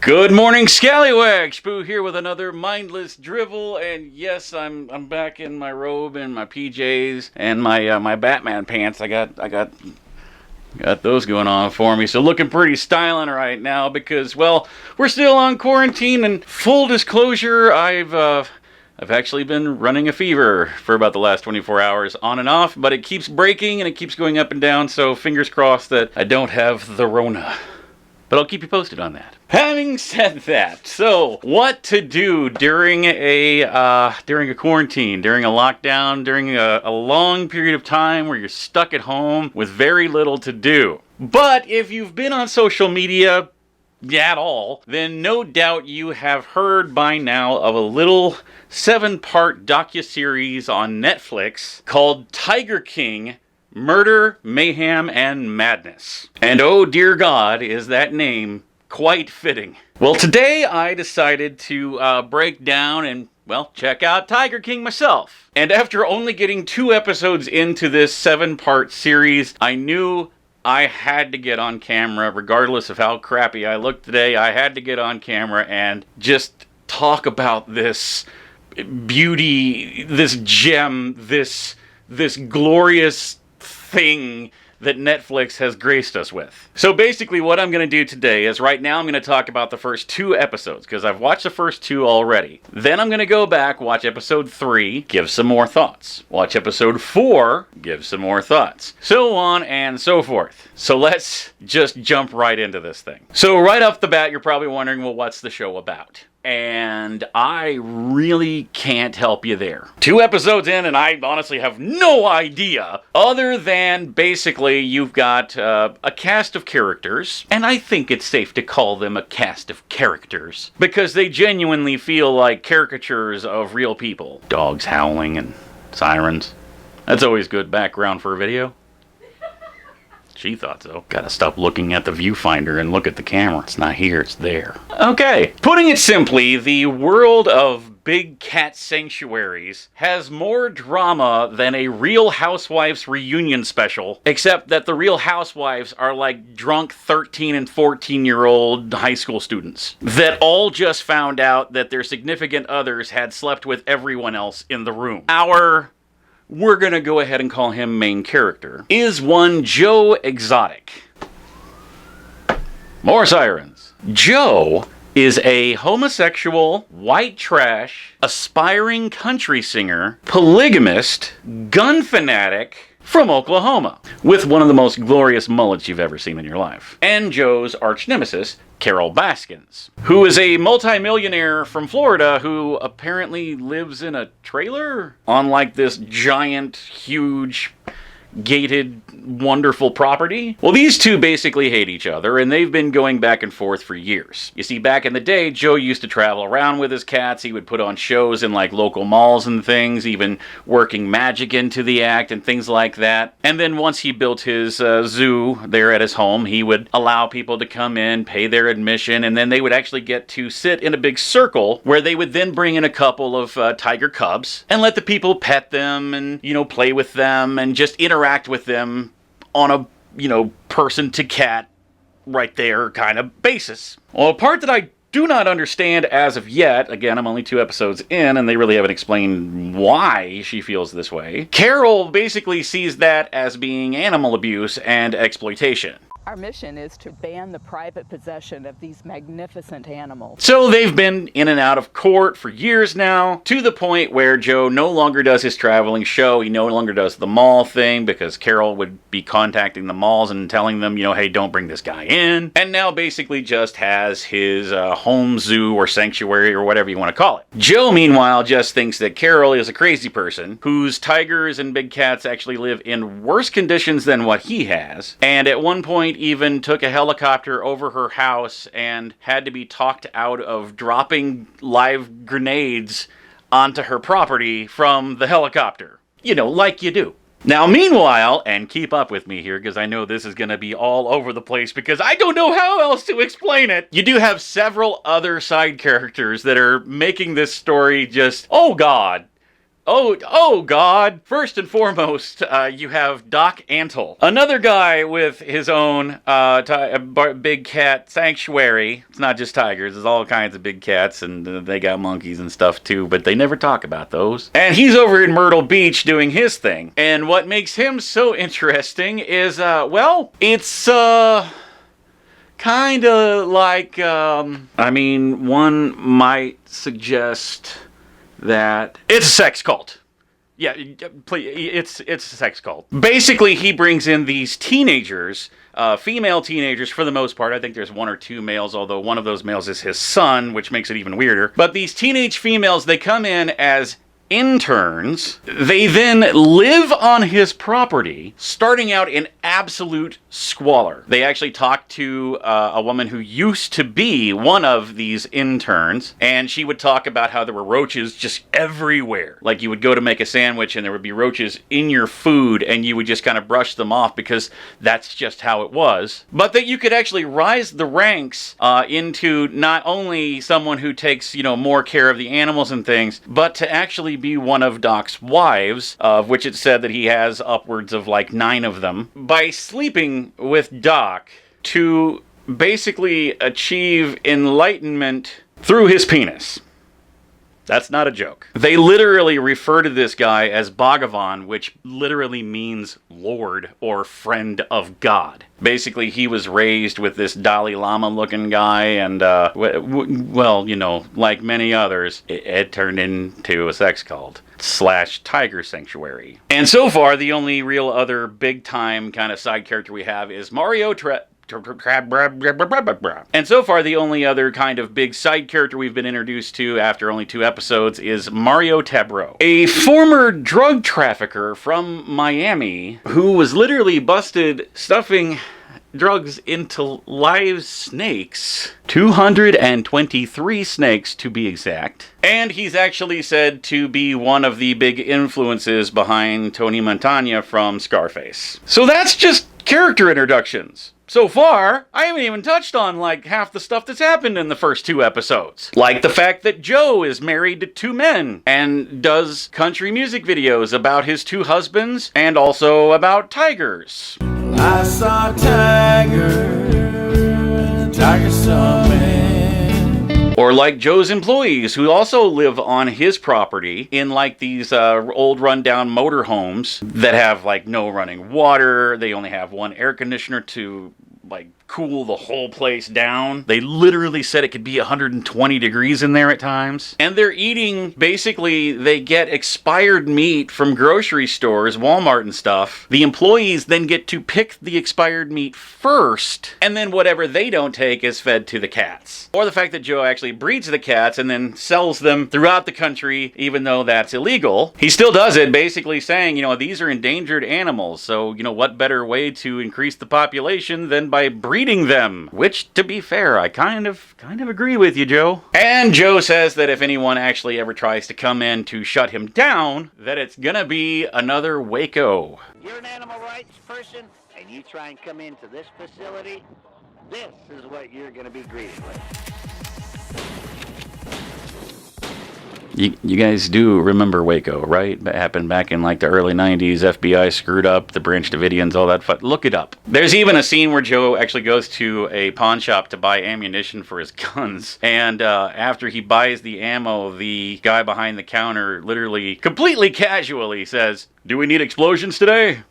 Good morning, Skallywags! Boo here with another mindless drivel, and yes, I'm back in my robe and my PJs and my Batman pants. I got those going on for me, so looking pretty styling right now because, well, we're still on quarantine. And full disclosure, I've actually been running a fever for about the last 24 hours, on and off, but it keeps breaking and it keeps going up and down. So fingers crossed that I don't have the Rona. But I'll keep you posted on that. Having said that, so what to do during a quarantine, during a lockdown, during a long period of time where you're stuck at home with very little to do. But if you've been on social media at all, then no doubt you have heard by now of a little 7-part docuseries on Netflix called Tiger King: Murder, Mayhem, and Madness. And oh dear God, is that name quite fitting. Well, today I decided to break down and, well, check out Tiger King myself. And after only getting 2 episodes into this 7-part series, I knew I had to get on camera, regardless of how crappy I look today. I had to get on camera and just talk about this beauty, this gem, this glorious thing that Netflix has graced us with. So basically what I'm going to do today is right now I'm going to talk about the first 2 episodes because I've watched the first 2 already. Then I'm going to go back, watch episode 3, give some more thoughts. Watch episode 4, give some more thoughts. So on and so forth. So let's just jump right into this thing. So right off the bat, you're probably wondering, well, what's the show about? And I really can't help you there. 2 episodes in, and I honestly have no idea, other than basically you've got a cast of characters, and I think it's safe to call them a cast of characters, because they genuinely feel like caricatures of real people. Dogs howling and sirens. That's always good background for a video. She thought so. Gotta stop looking at the viewfinder and look at the camera. It's not here, it's there. Okay, putting it simply, the world of big cat sanctuaries has more drama than a Real Housewives reunion special, except that the Real Housewives are like drunk 13 and 14-year-old high school students that all just found out that their significant others had slept with everyone else in the room. We're gonna go ahead and call him main character, is one Joe Exotic. More sirens. Joe is a homosexual, white trash, aspiring country singer, polygamist, gun fanatic from Oklahoma, with one of the most glorious mullets you've ever seen in your life. And Joe's arch nemesis, Carol Baskins, who is a multimillionaire from Florida who apparently lives in a trailer on like this giant, huge, gated, wonderful property. Well, these two basically hate each other, and they've been going back and forth for years. You see, back in the day, Joe used to travel around with his cats. He would put on shows in like local malls and things, even working magic into the act and things like that. And then once he built his zoo there at his home, he would allow people to come in, pay their admission, and then they would actually get to sit in a big circle where they would then bring in a couple of tiger cubs and let the people pet them and, play with them and just interact with them on a, person to cat right there kind of basis. Well, a part that I do not understand as of yet, again, I'm only 2 episodes in and they really haven't explained why she feels this way. Carol basically sees that as being animal abuse and exploitation. Our mission is to ban the private possession of these magnificent animals. So they've been in and out of court for years now, to the point where Joe no longer does his traveling show. He no longer does the mall thing because Carol would be contacting the malls and telling them, hey, don't bring this guy in. And now basically just has his home zoo or sanctuary or whatever you want to call it. Joe, meanwhile, just thinks that Carol is a crazy person whose tigers and big cats actually live in worse conditions than what he has. And at one point, even took a helicopter over her house and had to be talked out of dropping live grenades onto her property from the helicopter. Like you do. Now, meanwhile, and keep up with me here because I know this is going to be all over the place because I don't know how else to explain it. You do have several other side characters that are making this story just, oh God, Oh God! First and foremost, you have Doc Antle, another guy with his own big cat sanctuary. It's not just tigers; there's all kinds of big cats, and they got monkeys and stuff too. But they never talk about those. And he's over in Myrtle Beach doing his thing. And what makes him so interesting is, it's kind of like, one might suggest that it's a sex cult. Yeah, please, it's a sex cult. Basically, he brings in these teenagers, female teenagers for the most part. I think there's one or two males, although one of those males is his son, which makes it even weirder. But these teenage females, they come in as interns. They then live on his property, starting out in absolute squalor. They actually talked to a woman who used to be one of these interns, and she would talk about how there were roaches just everywhere. Like, you would go to make a sandwich and there would be roaches in your food, and you would just kind of brush them off because that's just how it was. But that you could actually rise the ranks into not only someone who takes, more care of the animals and things, but to actually be one of Doc's wives, of which it said that he has upwards of like 9 of them, by sleeping with Doc to basically achieve enlightenment through his penis. That's not a joke. They literally refer to this guy as Bhagavan, which literally means Lord or friend of God. Basically, he was raised with this Dalai Lama looking guy, and, like many others, it turned into a sex cult / tiger sanctuary. And so far, the only real other big time kind of side character we have is Mario and so far, the only other kind of big side character we've been introduced to after only 2 episodes is Mario Tabro, a former drug trafficker from Miami who was literally busted stuffing drugs into live snakes. 223 snakes to be exact. And he's actually said to be one of the big influences behind Tony Montana from Scarface. So that's just character introductions. So far, I haven't even touched on like half the stuff that's happened in the first 2 episodes. Like the fact that Joe is married to 2 men and does country music videos about his 2 husbands and also about tigers. I saw Tiger saw me. Or like Joe's employees who also live on his property in like these old rundown motorhomes that have like no running water. They only have one air conditioner to like cool the whole place down. They literally said it could be 120 degrees in there at times. And they're eating, basically, they get expired meat from grocery stores, Walmart and stuff. The employees then get to pick the expired meat first, and then whatever they don't take is fed to the cats. Or the fact that Joe actually breeds the cats and then sells them throughout the country, even though that's illegal. He still does it, basically saying, these are endangered animals, so, what better way to increase the population than by breeding them, which, to be fair, I kind of agree with you, Joe. And Joe says that if anyone actually ever tries to come in to shut him down, that it's gonna be another Waco. You're an animal rights person, and you try and come into this facility, this is what you're gonna be greeted with. You guys do remember Waco, right? That happened back in like the early 90s. FBI screwed up the Branch Davidians, all that fun. Look it up. There's even a scene where Joe actually goes to a pawn shop to buy ammunition for his guns. And after he buys the ammo, the guy behind the counter literally, completely casually says, "Do we need explosions today?"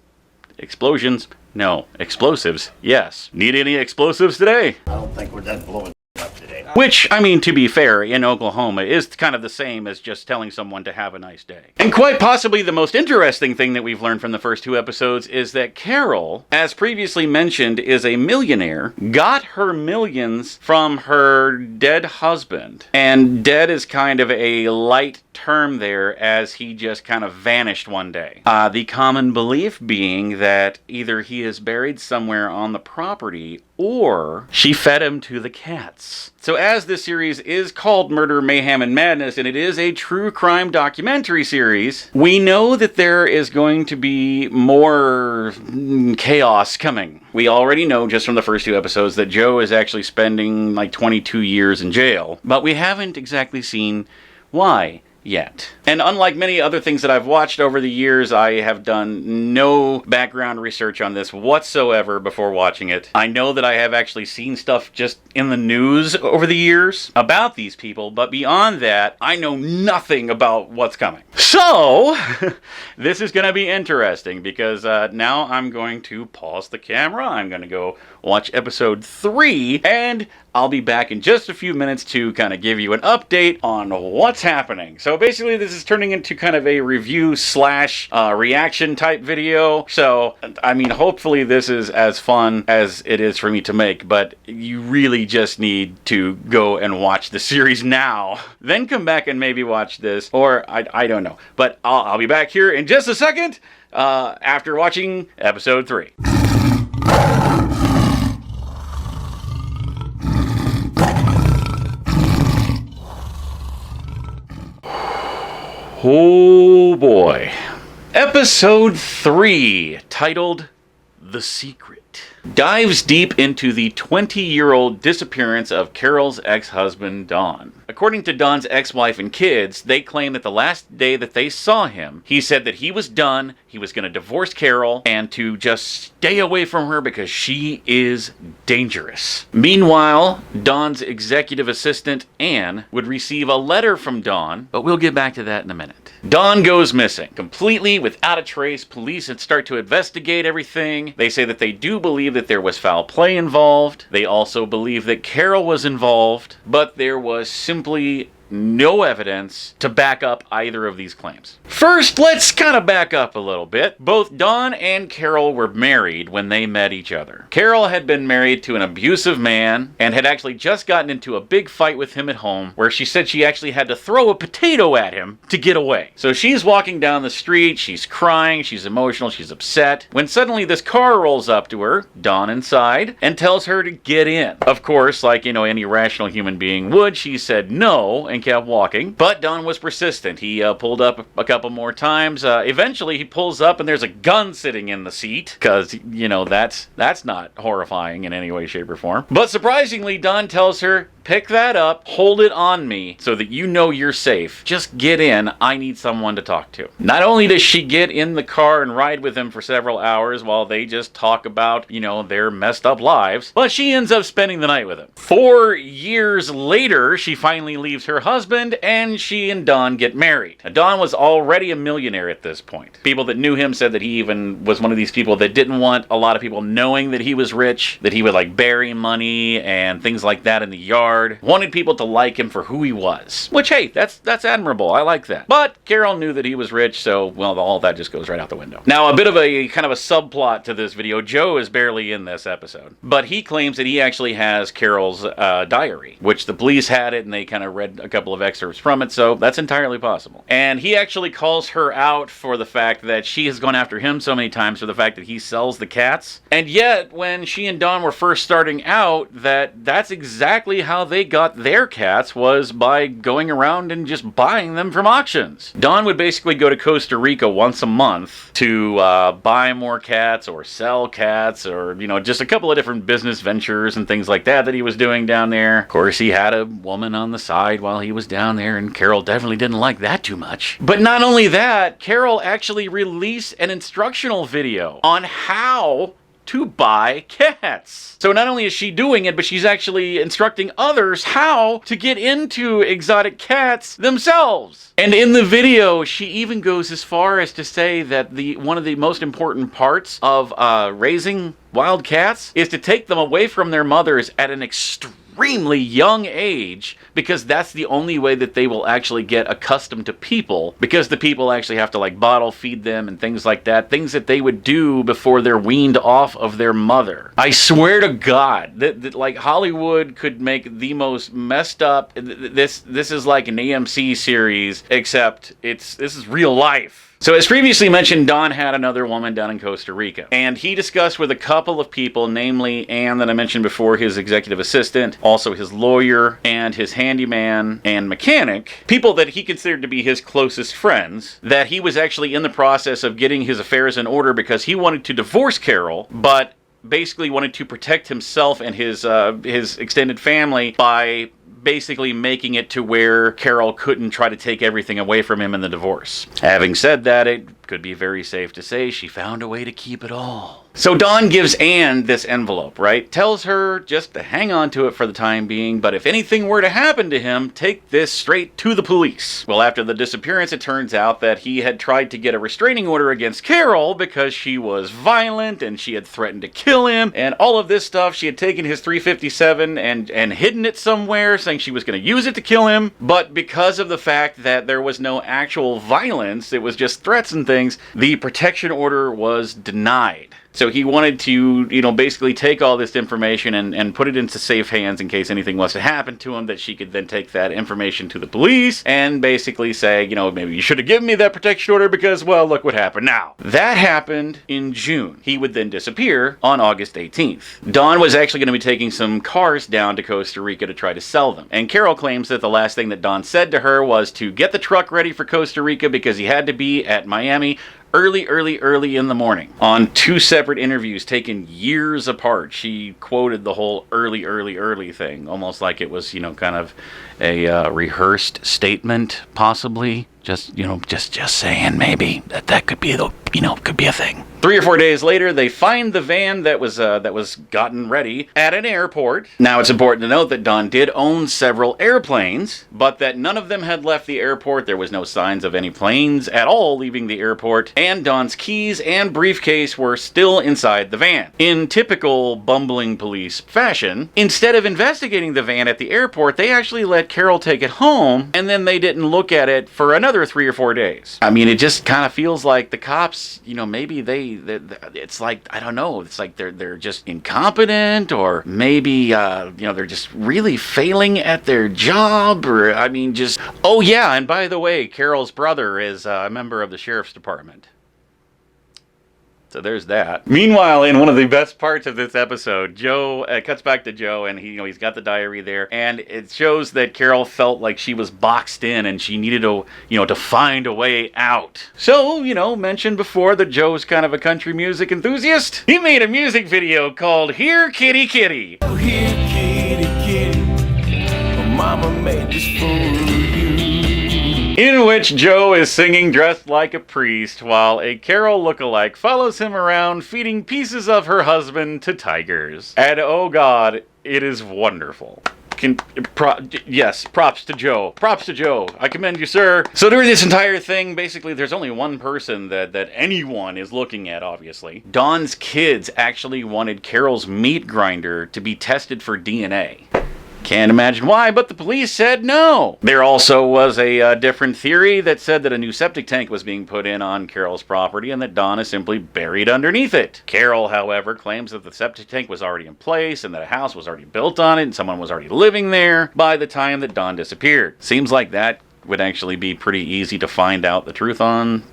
Explosions? No. Explosives? Yes. Need any explosives today? I don't think we're done blowing up today. Which, to be fair, in Oklahoma is kind of the same as just telling someone to have a nice day. And quite possibly the most interesting thing that we've learned from the first 2 episodes is that Carol, as previously mentioned, is a millionaire, got her millions from her dead husband. And dead is kind of a light term there, as he just kind of vanished one day. The common belief being that either he is buried somewhere on the property or she fed him to the cats. So as this series is called Murder, Mayhem, and Madness, and it is a true crime documentary series, we know that there is going to be more chaos coming. We already know just from the first 2 episodes that Joe is actually spending like 22 years in jail, but we haven't exactly seen why. yet. And unlike many other things that I've watched over the years, I have done no background research on this whatsoever before watching it. I know that I have actually seen stuff just in the news over the years about these people, but beyond that, I know nothing about what's coming. So, this is going to be interesting because now I'm going to pause the camera. I'm going to go watch episode 3, and I'll be back in just a few minutes to kind of give you an update on what's happening. So basically this is turning into kind of a review slash reaction type video. So, I mean, hopefully this is as fun as it is for me to make, but you really just need to go and watch the series now. Then come back and maybe watch this, or I don't know. But I'll be back here in just a second after watching episode 3. Oh boy. Episode 3, titled The Secret, dives deep into the 20-year-old disappearance of Carol's ex-husband, Don. According to Don's ex-wife and kids, they claim that the last day that they saw him, he said that he was done, he was going to divorce Carol, and to just stay away from her because she is dangerous. Meanwhile, Don's executive assistant, Anne, would receive a letter from Don, but we'll get back to that in a minute. Don goes missing, completely without a trace. Police start to investigate everything. They say that they do believe that there was foul play involved. They also believe that Carol was involved, but there was simply no evidence to back up either of these claims. First, let's kind of back up a little bit. Both Don and Carol were married when they met each other. Carol had been married to an abusive man and had actually just gotten into a big fight with him at home where she said she actually had to throw a potato at him to get away. So she's walking down the street, she's crying, she's emotional, she's upset, when suddenly this car rolls up to her, Don inside, and tells her to get in. Of course, like, any rational human being would, she said no and kept walking, but Don was persistent. He pulled up a couple more times. Eventually he pulls up and there's a gun sitting in the seat because that's not horrifying in any way, shape, or form. But surprisingly, Don tells her, pick that up, hold it on me so that you know you're safe. Just get in. I need someone to talk to. Not only does she get in the car and ride with him for several hours while they just talk about, their messed up lives, but she ends up spending the night with him. 4 years later, she finally leaves her husband and she and Don get married. Now, Don was already a millionaire at this point. People that knew him said that he even was one of these people that didn't want a lot of people knowing that he was rich, that he would bury money and things like that in the yard. Wanted people to like him for who he was. Which, hey, that's admirable. I like that. But Carol knew that he was rich, so, well, all that just goes right out the window. Now, a bit of a kind of a subplot to this video. Joe is barely in this episode. But he claims that he actually has Carol's diary, which the police had it, and they kind of read a couple of excerpts from it, so that's entirely possible. And he actually calls her out for the fact that she has gone after him so many times for the fact that he sells the cats. And yet, when she and Don were first starting out, that's exactly how they got their cats, was by going around and just buying them from auctions. Don would basically go to Costa Rica once a month to buy more cats or sell cats or, just a couple of different business ventures and things like that he was doing down there. Of course, he had a woman on the side while he was down there, and Carol definitely didn't like that too much. But not only that, Carol actually released an instructional video on how to buy cats. So not only is she doing it, but she's actually instructing others how to get into exotic cats themselves. And in the video, she even goes as far as to say that one of the most important parts of raising wild cats is to take them away from their mothers at an extremely young age, because that's the only way that they will actually get accustomed to people, because the people actually have to bottle feed them and things like that, things that they would do before they're weaned off of their mother. I swear to God that Hollywood could make the most messed up, this is like an AMC series, except this is real life. So as previously mentioned, Don had another woman down in Costa Rica, and he discussed with a couple of people, namely Anne that I mentioned before, his executive assistant, also his lawyer, and his handyman and mechanic, people that he considered to be his closest friends, that he was actually in the process of getting his affairs in order because he wanted to divorce Carol, but basically wanted to protect himself and his extended family by basically making it to where Carol couldn't try to take everything away from him in the divorce. Having said that, it could be very safe to say she found a way to keep it all. So Dawn gives Anne this envelope, right? Tells her just to hang on to it for the time being, but if anything were to happen to him, take this straight to the police. Well, after the disappearance, it turns out that he had tried to get a restraining order against Carol because she was violent and she had threatened to kill him and all of this stuff. She had taken his .357 and hidden it somewhere, saying she was going to use it to kill him. But because of the fact that there was no actual violence, it was just threats and things, the protection order was denied. So he wanted to, basically take all this information and put it into safe hands in case anything was to happen to him, that she could then take that information to the police and basically say, maybe you should have given me that protection order because, well, look what happened now. That happened in June. He would then disappear on August 18th. Dawn was actually going to be taking some cars down to Costa Rica to try to sell them. And Carol claims that the last thing that Dawn said to her was to get the truck ready for Costa Rica because he had to be at Miami early in the morning. On 2 separate interviews taken years apart, she quoted the whole early thing, almost like it was, kind of a rehearsed statement, possibly. Just saying, maybe that could be could be a thing. 3 or 4 days later, they find the van that was gotten ready at an airport. Now, it's important to note that Dawn did own several airplanes, but that none of them had left the airport. There was no signs of any planes at all leaving the airport, and Dawn's keys and briefcase were still inside the van. In typical bumbling police fashion, instead of investigating the van at the airport, they actually let Carol take it home, and then they didn't look at it for another 3 or 4 days. I mean, it just kind of feels like the cops, maybe it's like, I don't know, it's like they're just incompetent, or maybe, they're just really failing at their job, or, oh yeah, and by the way, Carol's brother is a member of the sheriff's department. So there's that. Meanwhile, in one of the best parts of this episode, Joe cuts back to Joe, and he's got the diary there, and it shows that Carol felt like she was boxed in, and she needed to find a way out. So, mentioned before that Joe's kind of a country music enthusiast. He made a music video called "Here Kitty Kitty." Oh, here, kitty, kitty. Mama made this for you. In which Joe is singing dressed like a priest while a Carol lookalike follows him around feeding pieces of her husband to tigers. And oh god, it is wonderful. Yes, props to Joe. Props to Joe. I commend you, sir. So during this entire thing, basically, there's only one person that anyone is looking at, obviously. Dawn's kids actually wanted Carol's meat grinder to be tested for DNA. Can't imagine why, but the police said no. There also was a different theory that said that a new septic tank was being put in on Carol's property and that Dawn is simply buried underneath it. Carol, however, claims that the septic tank was already in place and that a house was already built on it and someone was already living there by the time that Dawn disappeared. Seems like that would actually be pretty easy to find out the truth on,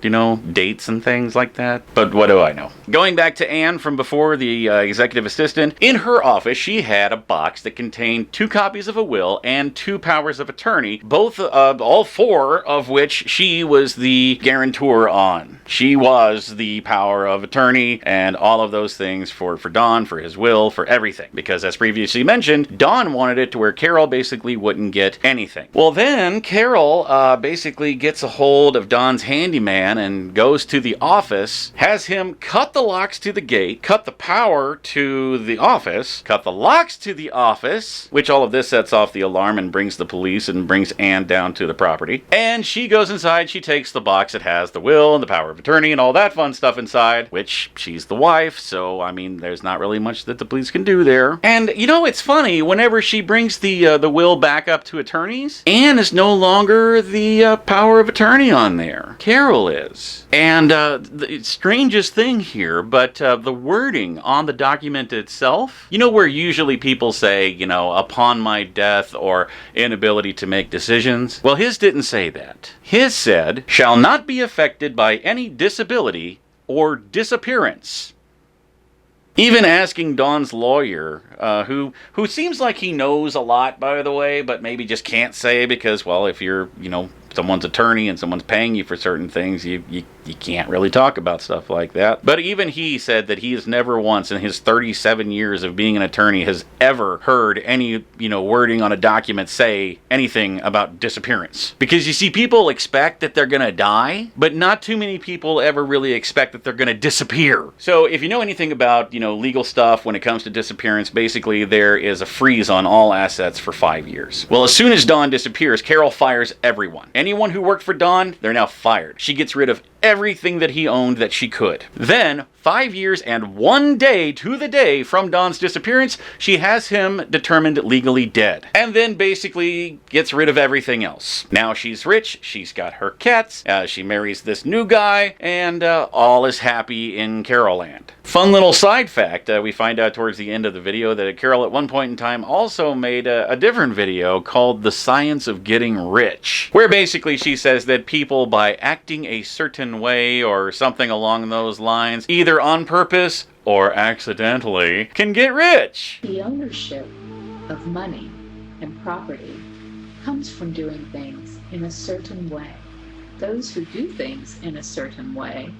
dates and things like that. But what do I know? Going back to Anne from before, the executive assistant, in her office she had a box that contained 2 copies of a will and 2 powers of attorney, all 4 of which she was the guarantor on. She was the power of attorney and all of those things for Dawn, for his will, for everything. Because as previously mentioned, Dawn wanted it to where Carol basically wouldn't get anything. Well then, Carol basically gets a hold of Dawn's handyman and goes to the office, has him cut the locks to the gate, cut the power to the office, cut the locks to the office, which all of this sets off the alarm and brings the police and brings Anne down to the property. And she goes inside, she takes the box that has the will and the power of attorney and all that fun stuff inside, which she's the wife, so there's not really much that the police can do there. And it's funny, whenever she brings the will back up to attorneys, Anne is no longer the power of attorney on there. Carol is. And the strangest thing here, but the wording on the document itself, where usually people say, upon my death or inability to make decisions. Well, his didn't say that. His said, shall not be affected by any disability or disappearance. Even asking Dawn's lawyer, who seems like he knows a lot, by the way, but maybe just can't say because, well, if you're, someone's attorney and someone's paying you for certain things, you you can't really talk about stuff like that. But even he said that he has never once in his 37 years of being an attorney has ever heard any, wording on a document say anything about disappearance. Because you see, people expect that they're gonna die, but not too many people ever really expect that they're gonna disappear. So if you know anything about, legal stuff when it comes to disappearance, basically there is a freeze on all assets for 5 years. Well, as soon as Dawn disappears, Carol fires everyone. Anyone who worked for Dawn, they're now fired. She gets rid of everything that he owned that she could. Then, 5 years and 1 day to the day from Dawn's disappearance, she has him determined legally dead. And then basically gets rid of everything else. Now she's rich, she's got her cats, she marries this new guy, and all is happy in Carol land. Fun little side fact, we find out towards the end of the video that Carol at one point in time also made a different video called The Science of Getting Rich, where basically she says that people, by acting a certain way or something along those lines, either on purpose or accidentally, can get rich. The ownership of money and property comes from doing things in a certain way. Those who do things in a certain way,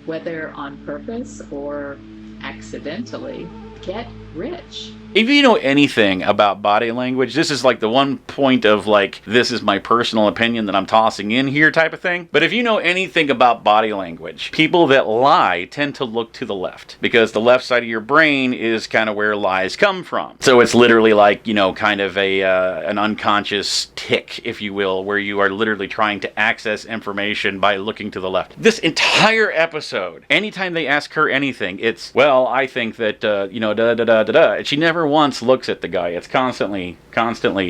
whether on purpose or accidentally, get rich. If you know anything about body language, this is like the one point of like, this is my personal opinion that I'm tossing in here type of thing. But if you know anything about body language, people that lie tend to look to the left because the left side of your brain is kind of where lies come from. So it's literally like, kind of an unconscious tick, if you will, where you are literally trying to access information by looking to the left. This entire episode, anytime they ask her anything, it's, well, I think that, da-da-da-da-da. And she never once looks at the guy. It's constantly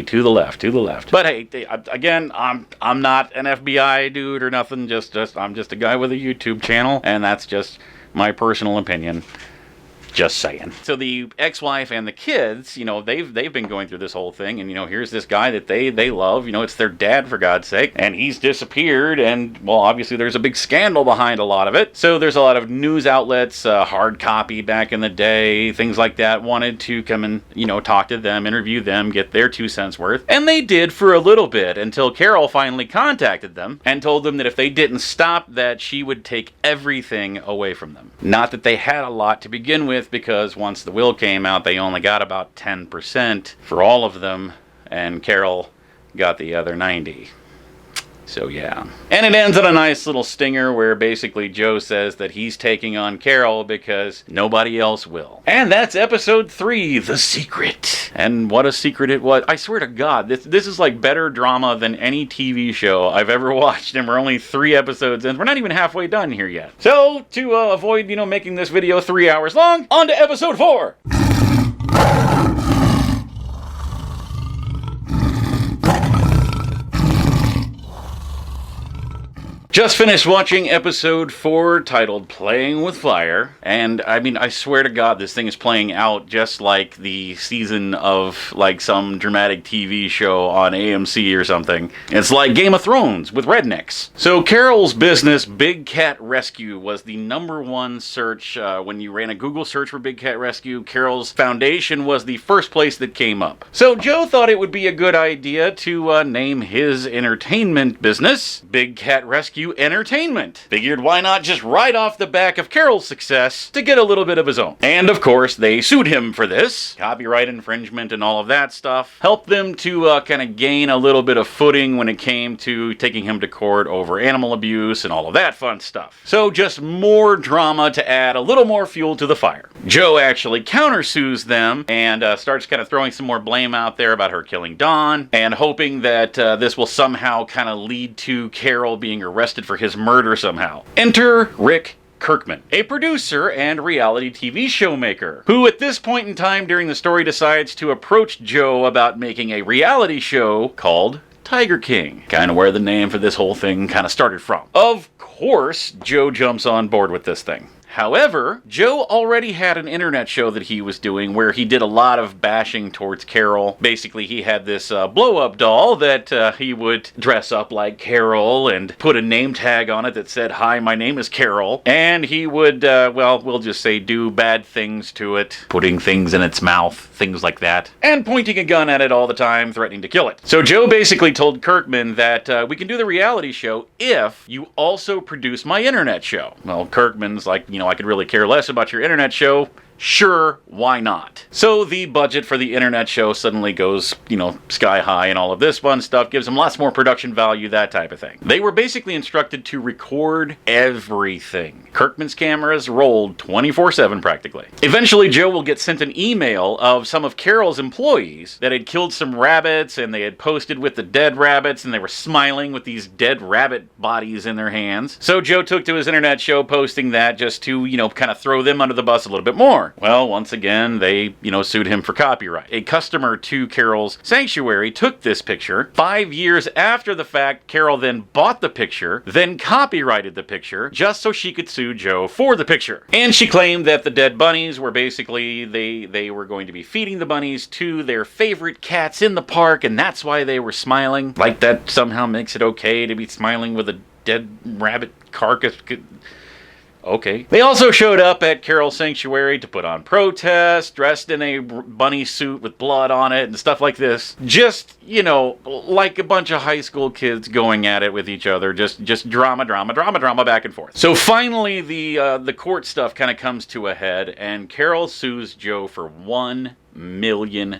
to the left. But hey, again, I'm not an FBI dude or nothing. I'm just a guy with a YouTube channel, and that's just my personal opinion. Just saying. So the ex-wife and the kids, they've been going through this whole thing, and here's this guy that they love, it's their dad, for God's sake, and he's disappeared, and well, obviously there's a big scandal behind a lot of it. So there's a lot of news outlets, hard copy back in the day, things like that, wanted to come and talk to them, interview them, get their 2 cents worth, and they did for a little bit until Carol finally contacted them and told them that if they didn't stop, that she would take everything away from them. Not that they had a lot to begin with, because once the will came out, they only got about 10% for all of them, and Carol got the other 90%. So yeah. And it ends on a nice little stinger where basically Joe says that he's taking on Carol because nobody else will. And that's episode 3, The Secret. And what a secret it was. I swear to God, this is like better drama than any TV show I've ever watched, and we're only 3 episodes in. We're not even halfway done here yet. So, to avoid, making this video 3 hours long, on to episode 4. Just finished watching episode 4 titled Playing with Fire, and I swear to God, this thing is playing out just like the season of like some dramatic TV show on AMC or something. It's like Game of Thrones with rednecks. So Carol's business, Big Cat Rescue, was the #1 search when you ran a Google search for Big Cat Rescue. Carol's foundation was the first place that came up. So Joe thought it would be a good idea to name his entertainment business Big Cat Rescue Entertainment. Figured why not just ride off the back of Carol's success to get a little bit of his own. And of course they sued him for this. Copyright infringement and all of that stuff. Helped them to kind of gain a little bit of footing when it came to taking him to court over animal abuse and all of that fun stuff. So just more drama to add a little more fuel to the fire. Joe actually countersues them and starts kind of throwing some more blame out there about her killing Dawn and hoping that this will somehow kind of lead to Carol being arrested for his murder somehow. Enter Rick Kirkman, a producer and reality TV show maker, who at this point in time during the story decides to approach Joe about making a reality show called Tiger King. Kind of where the name for this whole thing kind of started from. Of course, Joe jumps on board with this thing. However, Joe already had an internet show that he was doing where he did a lot of bashing towards Carol. Basically, he had this blow-up doll that he would dress up like Carol and put a name tag on it that said, "Hi, my name is Carol." And he would, well, we'll just say do bad things to it, putting things in its mouth, things like that, and pointing a gun at it all the time, threatening to kill it. So Joe basically told Kirkman that we can do the reality show if you also produce my internet show. Well, Kirkman's like, I could really care less about your internet show. Sure, why not? So the budget for the internet show suddenly goes, sky high and all of this fun stuff, gives them lots more production value, that type of thing. They were basically instructed to record everything. Kirkman's cameras rolled 24/7 practically. Eventually, Joe will get sent an email of some of Carol's employees that had killed some rabbits, and they had posted with the dead rabbits, and they were smiling with these dead rabbit bodies in their hands. So Joe took to his internet show posting that just to, kind of throw them under the bus a little bit more. Well, once again, they, sued him for copyright. A customer to Carol's sanctuary took this picture. 5 years after the fact, Carol then bought the picture, then copyrighted the picture, just so she could sue Joe for the picture. And she claimed that the dead bunnies were basically, they were going to be feeding the bunnies to their favorite cats in the park, and that's why they were smiling. Like that somehow makes it okay to be smiling with a dead rabbit carcass. Okay. They also showed up at Carol's sanctuary to put on protest, dressed in a bunny suit with blood on it and stuff like this. Just, like a bunch of high school kids going at it with each other. Just drama back and forth. So finally, the court stuff kind of comes to a head, and Carol sues Joe for $1 million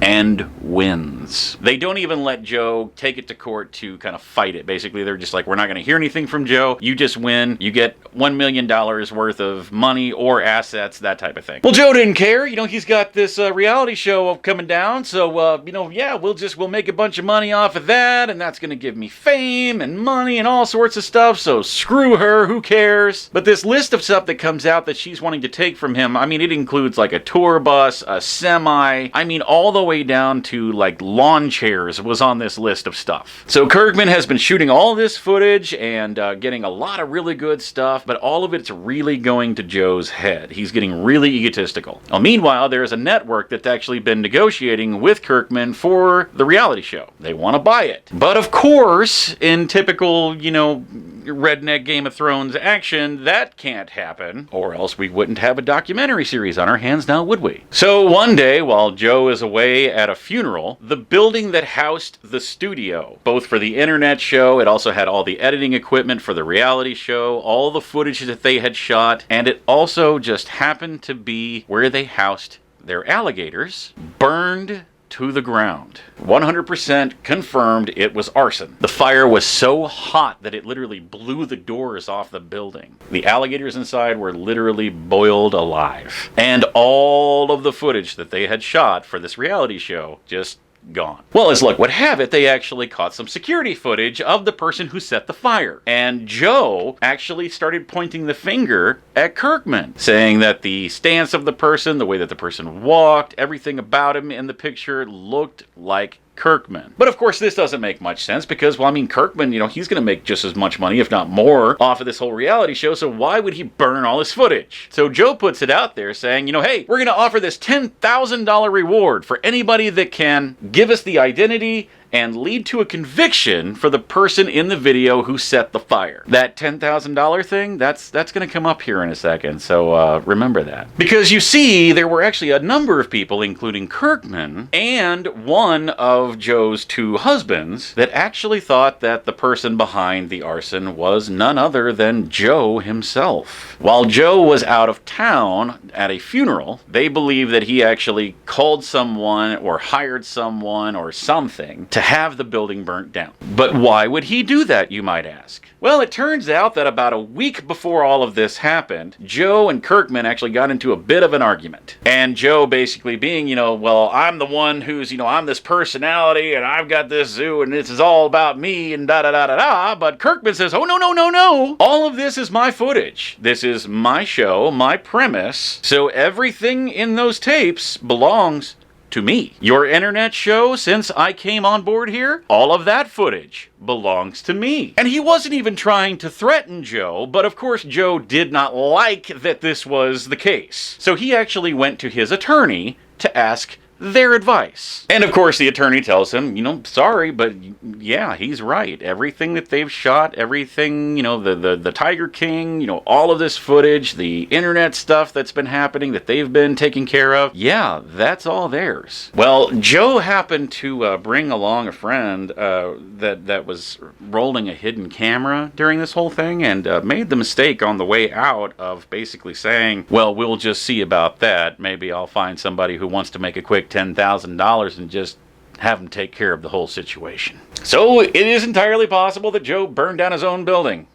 and wins. They don't even let Joe take it to court to kind of fight it. Basically, they're just like, we're not going to hear anything from Joe. You just win. You get $1 million worth of money or assets, that type of thing. Well, Joe didn't care. He's got this reality show coming down. So, yeah, we'll make a bunch of money off of that. And that's going to give me fame and money and all sorts of stuff. So screw her. Who cares? But this list of stuff that comes out that she's wanting to take from him, it includes like a tour bus, a semi, all the way down to like lawn chairs was on this list of stuff. So Kirkman has been shooting all this footage and getting a lot of really good stuff, but all of it's really going to Joe's head. He's getting really egotistical. Well, meanwhile, there's a network that's actually been negotiating with Kirkman for the reality show. They want to buy it. But of course, in typical, redneck Game of Thrones action, that can't happen, or else we wouldn't have a documentary series on our hands now, would we? So one day, while Joe is away at a funeral, the building that housed the studio, both for the internet show, it also had all the editing equipment for the reality show, all the footage that they had shot, and it also just happened to be where they housed their alligators, burned to the ground. 100% confirmed it was arson. The fire was so hot that it literally blew the doors off the building. The alligators inside were literally boiled alive. And all of the footage that they had shot for this reality show just gone. Well, as luck would have it, they actually caught some security footage of the person who set the fire. And Joe actually started pointing the finger at Kirkman, saying that the stance of the person, the way that the person walked, everything about him in the picture looked like Kirkman. But of course, this doesn't make much sense because, Kirkman, he's going to make just as much money, if not more, off of this whole reality show, so why would he burn all his footage? So Joe puts it out there saying, hey, we're going to offer this $10,000 reward for anybody that can give us the identity and lead to a conviction for the person in the video who set the fire. That $10,000 thing, that's going to come up here in a second, so remember that. Because you see, there were actually a number of people, including Kirkman, and one of Joe's two husbands, that actually thought that the person behind the arson was none other than Joe himself. While Joe was out of town at a funeral, they believe that he actually called someone or hired someone or something to have the building burnt down. But why would he do that, you might ask? Well, it turns out that about a week before all of this happened, Joe and Kirkman actually got into a bit of an argument. And Joe basically being, well, I'm the one who's, I'm this personality and I've got this zoo and this is all about me and da-da-da-da-da. But Kirkman says, oh, no. All of this is my footage. This is my show, my premise. So everything in those tapes belongs to me. Your internet show since I came on board here, all of that footage belongs to me. And he wasn't even trying to threaten Joe, but of course Joe did not like that this was the case. So he actually went to his attorney to ask their advice. And of course the attorney tells him, sorry, but yeah, he's right. Everything that they've shot, everything, the Tiger King, all of this footage, the internet stuff that's been happening that they've been taking care of, yeah, that's all theirs. Well, Joe happened to bring along a friend that was rolling a hidden camera during this whole thing, and made the mistake on the way out of basically saying, well, we'll just see about that. Maybe I'll find somebody who wants to make a quick $10,000 and just have him take care of the whole situation. So it is entirely possible that Joe burned down his own building.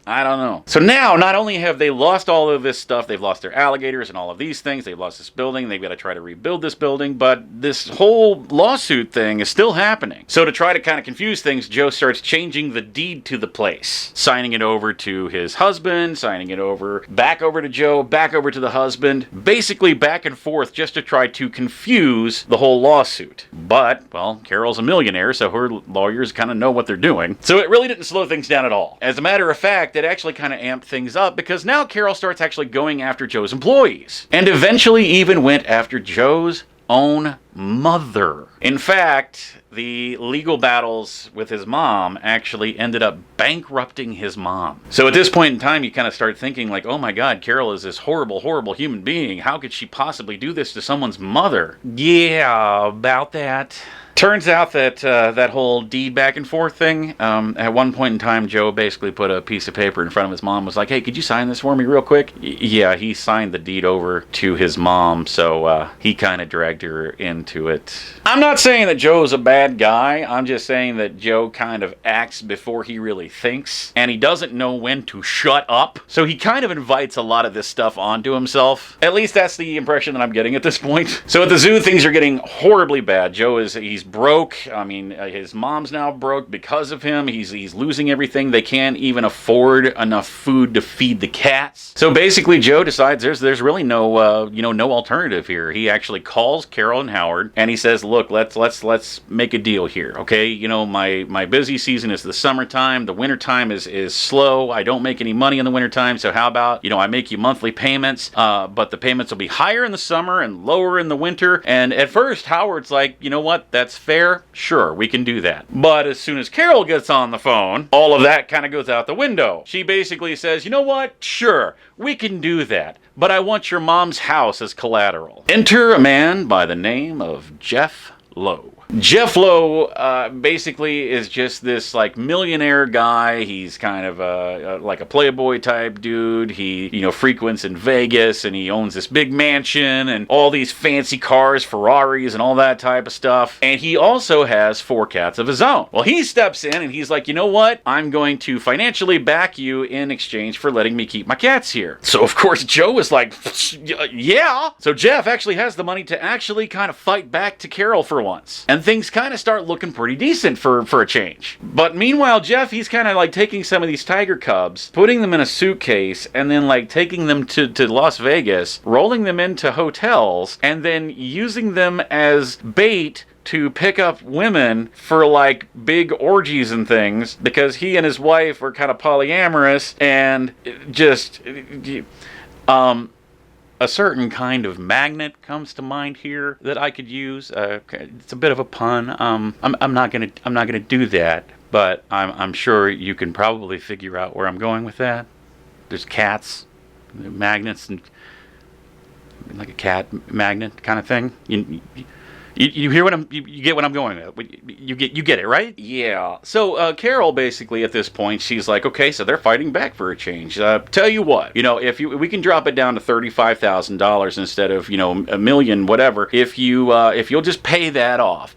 I don't know. So now, not only have they lost all of this stuff, they've lost their alligators and all of these things, they've lost this building, they've got to try to rebuild this building, but this whole lawsuit thing is still happening. So to try to kind of confuse things, Joe starts changing the deed to the place, signing it over to his husband, signing it over, back over to Joe, back over to the husband, basically back and forth just to try to confuse the whole lawsuit. But, well, Carol's a millionaire, so her lawyers kind of know what they're doing. So it really didn't slow things down at all. As a matter of fact, it actually kind of amped things up because now Carol starts actually going after Joe's employees and eventually even went after Joe's own mother. In fact, the legal battles with his mom actually ended up bankrupting his mom. So at this point in time, you kind of start thinking like, oh my God, Carol is this horrible, horrible human being. How could she possibly do this to someone's mother? Yeah, about that. Turns out that that whole deed back and forth thing, at one point in time, Joe basically put a piece of paper in front of his mom, was like, hey, could you sign this for me real quick? Yeah, he signed the deed over to his mom, so he kind of dragged her into it. I'm not saying that Joe's a bad guy, I'm just saying that Joe kind of acts before he really thinks, and he doesn't know when to shut up, so he kind of invites a lot of this stuff onto himself. At least that's the impression that I'm getting at this point. So at the zoo, things are getting horribly bad. Joe he's broke. I mean, his mom's now broke because of him. He's losing everything. They can't even afford enough food to feed the cats. So basically, Joe decides there's really no no alternative here. He actually calls Carol and Howard and he says, look, let's make a deal here, okay? My busy season is the summertime. The wintertime is slow. I don't make any money in the wintertime. So how about I make you monthly payments, but the payments will be higher in the summer and lower in the winter. And at first, Howard's like, you know what? That's fair. Sure, we can do that. But as soon as Carol gets on the phone, all of that kind of goes out the window. She basically says, you know what? Sure, we can do that. But I want your mom's house as collateral. Enter a man by the name of Jeff Lowe. Jeff Lowe basically is just this like millionaire guy. He's kind of like a playboy type dude. He frequents in Vegas and he owns this big mansion and all these fancy cars, Ferraris and all that type of stuff. And he also has 4 cats of his own. Well, he steps in and he's like, you know what? I'm going to financially back you in exchange for letting me keep my cats here. So of course Joe is like, yeah. So Jeff actually has the money to actually kind of fight back to Carol for once. And things kind of start looking pretty decent for a change. But meanwhile, Jeff, he's kind of like taking some of these tiger cubs, putting them in a suitcase, and then like taking them to Las Vegas, rolling them into hotels, and then using them as bait to pick up women for like big orgies and things, because he and his wife are kind of polyamorous and just a certain kind of magnet comes to mind here that I could use. It's a bit of a pun. I'm not gonna do that, but I'm sure you can probably figure out where I'm going with that. There's cats, magnets, and like a cat magnet kind of thing. You hear what you get what I'm going at. You get it, right? Yeah. So Carol basically at this point, she's like, okay, so they're fighting back for a change. Tell you what, if we can drop it down to $35,000 instead of $1 million, whatever. If you'll just pay that off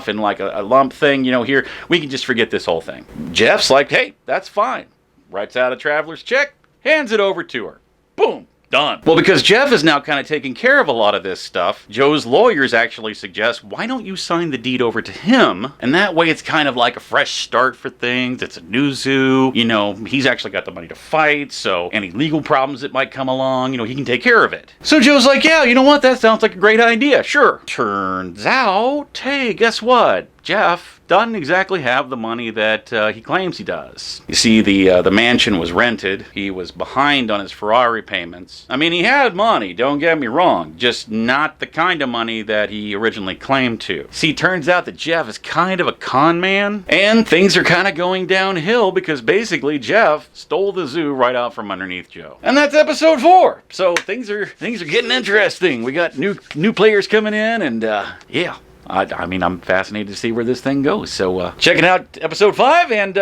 in like a lump thing, here we can just forget this whole thing. Jeff's like, hey, that's fine. Writes out a traveler's check, hands it over to her. Boom. done. Well, because Jeff is now kind of taking care of a lot of this stuff, Joe's lawyers actually suggest, why don't you sign the deed over to him? And that way it's kind of like a fresh start for things. It's a new zoo. You know, he's actually got the money to fight, so any legal problems that might come along, you know, he can take care of it. So Joe's like, yeah, you know what? That sounds like a great idea. Sure. Turns out, hey, guess what? Jeff doesn't exactly have the money that he claims he does. You see, the mansion was rented. He was behind on his Ferrari payments. I mean, he had money, don't get me wrong, just not the kind of money that he originally claimed to. See, turns out that Jeff is kind of a con man, and things are kind of going downhill because basically Jeff stole the zoo right out from underneath Joe. And that's episode 4. So things are getting interesting. We got new players coming in, and yeah. I mean, I'm fascinated to see where this thing goes. So check it out, episode 5, and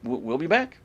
we'll be back.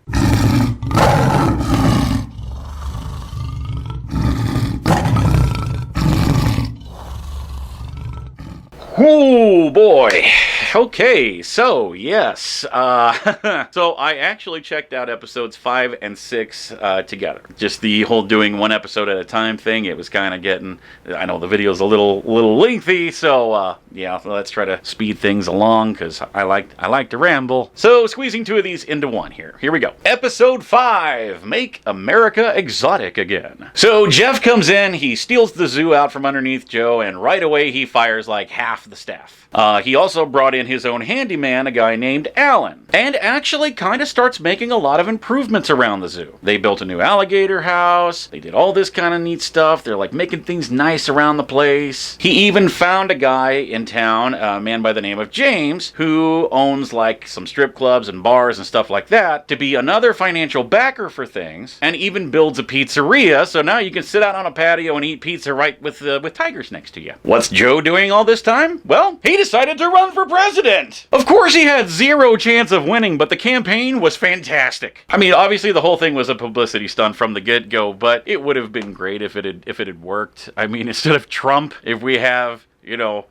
Oh boy. Okay, so yes. So I actually checked out episodes 5 and 6 together. Just the whole doing one episode at a time thing. It was kind of getting, I know the video's a little lengthy, so yeah, let's try to speed things along because I like to ramble. So squeezing 2 of these into one here. Here we go. Episode 5, Make America Exotic Again. So Jeff comes in, he steals the zoo out from underneath Joe, and right away he fires like half the staff. He also brought in his own handyman, a guy named Alan, and actually kind of starts making a lot of improvements around the zoo. They built a new alligator house, they did all this kind of neat stuff, they're like making things nice around the place. He even found a guy in town, a man by the name of James, who owns like some strip clubs and bars and stuff like that, to be another financial backer for things, and even builds a pizzeria, so now you can sit out on a patio and eat pizza right with tigers next to you. What's Joe doing all this time? Well, he decided to run for president. Of course he had 0 chance of winning, but the campaign was fantastic. I mean, obviously the whole thing was a publicity stunt from the get-go, but it would have been great if it had worked. I mean, instead of Trump, if we have, you know,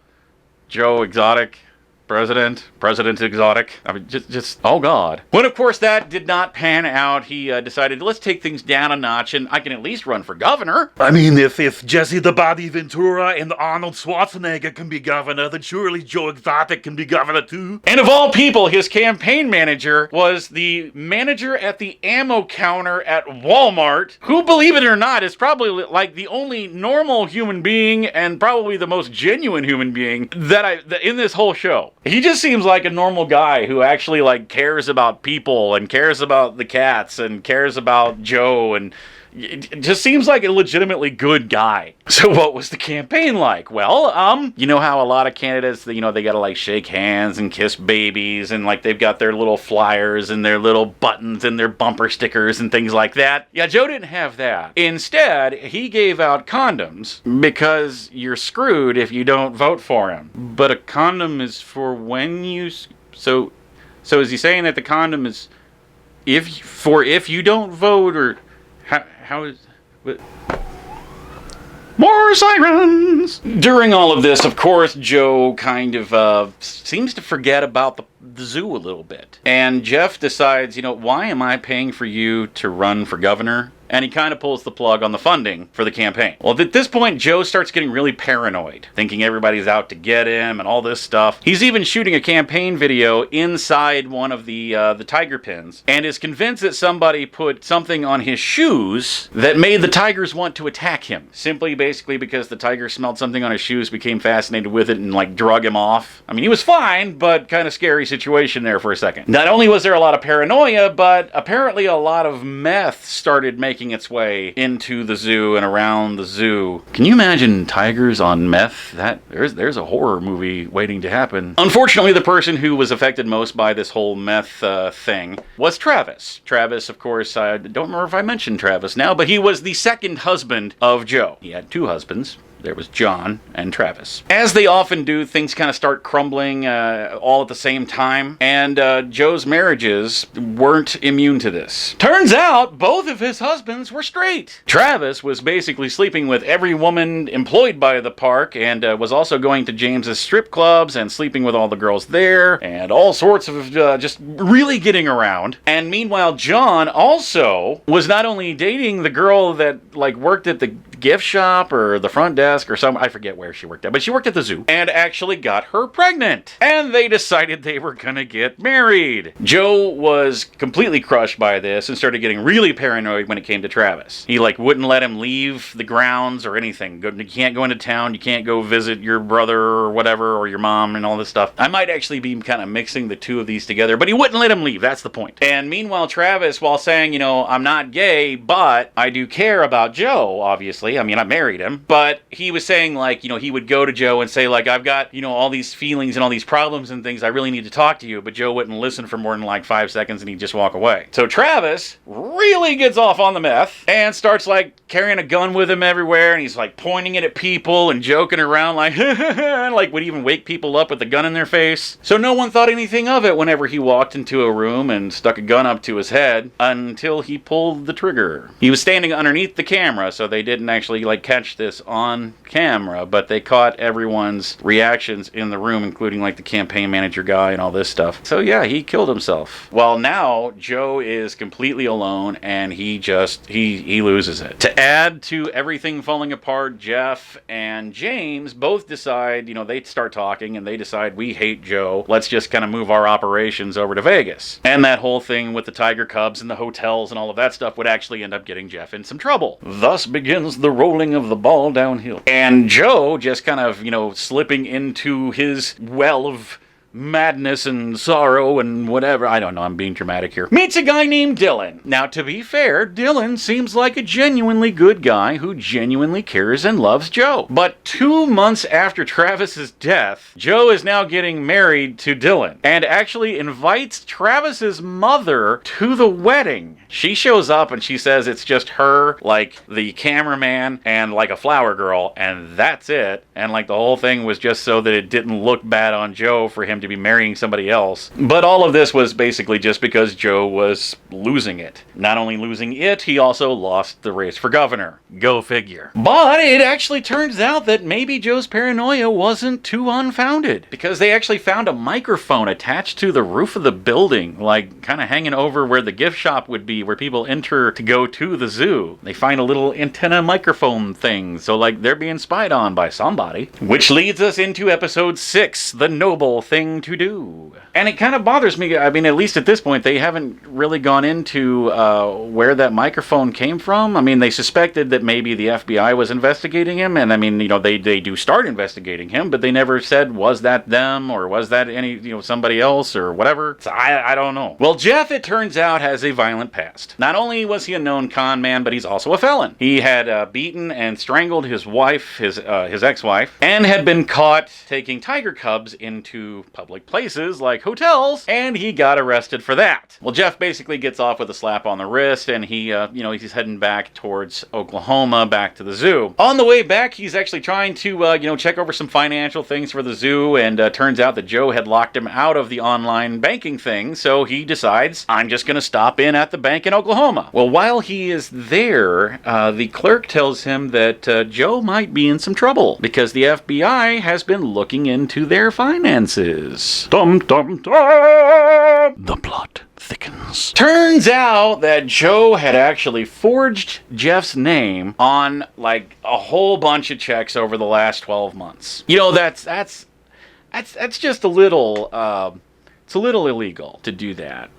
Joe Exotic President Exotic. I mean, just oh God. When, of course, that did not pan out, he decided, let's take things down a notch, and I can at least run for governor. I mean, if Jesse the Body Ventura and Arnold Schwarzenegger can be governor, then surely Joe Exotic can be governor too. And of all people, his campaign manager was the manager at the ammo counter at Walmart, who, believe it or not, is probably like the only normal human being and probably the most genuine human being that in this whole show. He just seems like a normal guy who actually like cares about people and cares about the cats and cares about Joe, and it just seems like a legitimately good guy. So what was the campaign like? Well, you know how a lot of candidates, you know, they gotta like shake hands and kiss babies, and like they've got their little flyers and their little buttons and their bumper stickers and things like that. Yeah, Joe didn't have that. Instead, he gave out condoms because you're screwed if you don't vote for him. But a condom is for when you... So is he saying that the condom is if you don't vote, or... How is... What? More sirens! During all of this, of course, Joe kind of seems to forget about the zoo a little bit. And Jeff decides, you know, why am I paying for you to run for governor? And he kind of pulls the plug on the funding for the campaign. Well, at this point, Joe starts getting really paranoid, thinking everybody's out to get him and all this stuff. He's even shooting a campaign video inside one of the tiger pens, and is convinced that somebody put something on his shoes that made the tigers want to attack him. Simply, basically, because the tiger smelled something on his shoes, became fascinated with it, and like drug him off. I mean, he was fine, but kind of scary situation there for a second. Not only was there a lot of paranoia, but apparently a lot of meth started making its way into the zoo and around the zoo. Can you imagine tigers on meth? There's a horror movie waiting to happen. Unfortunately, the person who was affected most by this whole meth thing was Travis. Travis, of course, I don't remember if I mentioned Travis now, but he was the second husband of Joe. He had 2 husbands. There was John and Travis. As they often do, things kind of start crumbling all at the same time, and Joe's marriages weren't immune to this. Turns out both of his husbands were straight. Travis was basically sleeping with every woman employed by the park, and was also going to James's strip clubs and sleeping with all the girls there, and all sorts of just really getting around. And meanwhile, John also was not only dating the girl that like worked at the gift shop or the front desk or I forget where she worked at, but she worked at the zoo and actually got her pregnant. And they decided they were gonna get married. Joe was completely crushed by this and started getting really paranoid when it came to Travis. He like wouldn't let him leave the grounds or anything. You can't go into town, you can't go visit your brother or whatever, or your mom and all this stuff. I might actually be kind of mixing the two of these together, but he wouldn't let him leave, that's the point. And meanwhile, Travis, while saying, you know, I'm not gay, but I do care about Joe, obviously. I mean, I married him, but he was saying like, you know, he would go to Joe and say like, I've got, you know, all these feelings and all these problems and things, I really need to talk to you, but Joe wouldn't listen for more than like 5 seconds and he'd just walk away. So Travis really gets off on the meth and starts like carrying a gun with him everywhere, and he's like pointing it at people and joking around like, and like would even wake people up with the gun in their face. So no one thought anything of it whenever he walked into a room and stuck a gun up to his head until he pulled the trigger. He was standing underneath the camera, so they didn't actually like catch this on camera, but they caught everyone's reactions in the room, including like the campaign manager guy and all this stuff. So yeah, he killed himself. Well, now Joe is completely alone and he loses it. To add to everything falling apart, Jeff and James both decide, you know, they start talking and they decide, we hate Joe, let's just kind of move our operations over to Vegas. And that whole thing with the Tiger Cubs and the hotels and all of that stuff would actually end up getting Jeff in some trouble. Thus begins the rolling of the ball downhill. And Joe just kind of, you know, slipping into his well of madness and sorrow and whatever. I don't know, I'm being dramatic here. Meets a guy named Dylan. Now, to be fair, Dylan seems like a genuinely good guy who genuinely cares and loves Joe. But 2 months after Travis's death, Joe is now getting married to Dylan and actually invites Travis's mother to the wedding. She shows up and she says it's just her, like the cameraman, and like a flower girl, and that's it. And like the whole thing was just so that it didn't look bad on Joe for him to be marrying somebody else. But all of this was basically just because Joe was losing it. Not only losing it, he also lost the race for governor. Go figure. But it actually turns out that maybe Joe's paranoia wasn't too unfounded, because they actually found a microphone attached to the roof of the building, like kind of hanging over where the gift shop would be, where people enter to go to the zoo. They find a little antenna microphone thing, so like they're being spied on by somebody. Which leads us into episode 6, The Noble Thing to Do. And it kind of bothers me, I mean, at least at this point, they haven't really gone into where that microphone came from. I mean, they suspected that maybe the FBI was investigating him, and I mean, you know, they do start investigating him, but they never said, was that them, or was that any, you know, somebody else, or whatever. So I don't know. Well, Jeff, it turns out, has a violent past. Not only was he a known con man, but he's also a felon. He had beaten and strangled his wife, his ex-wife, and had been caught taking tiger cubs into public places like hotels, and he got arrested for that. Well, Jeff basically gets off with a slap on the wrist, and he, you know, he's heading back towards Oklahoma, back to the zoo. On the way back, he's actually trying to, you know, check over some financial things for the zoo, and turns out that Joe had locked him out of the online banking thing, so he decides, I'm just going to stop in at the bank in Oklahoma. Well, while he is there, the clerk tells him that Joe might be in some trouble, because the FBI has been looking into their finances. Dum dum dum! The plot thickens. Turns out that Joe had actually forged Jeff's name on like a whole bunch of checks over the last 12 months. You know, that's just a little it's a little illegal to do that.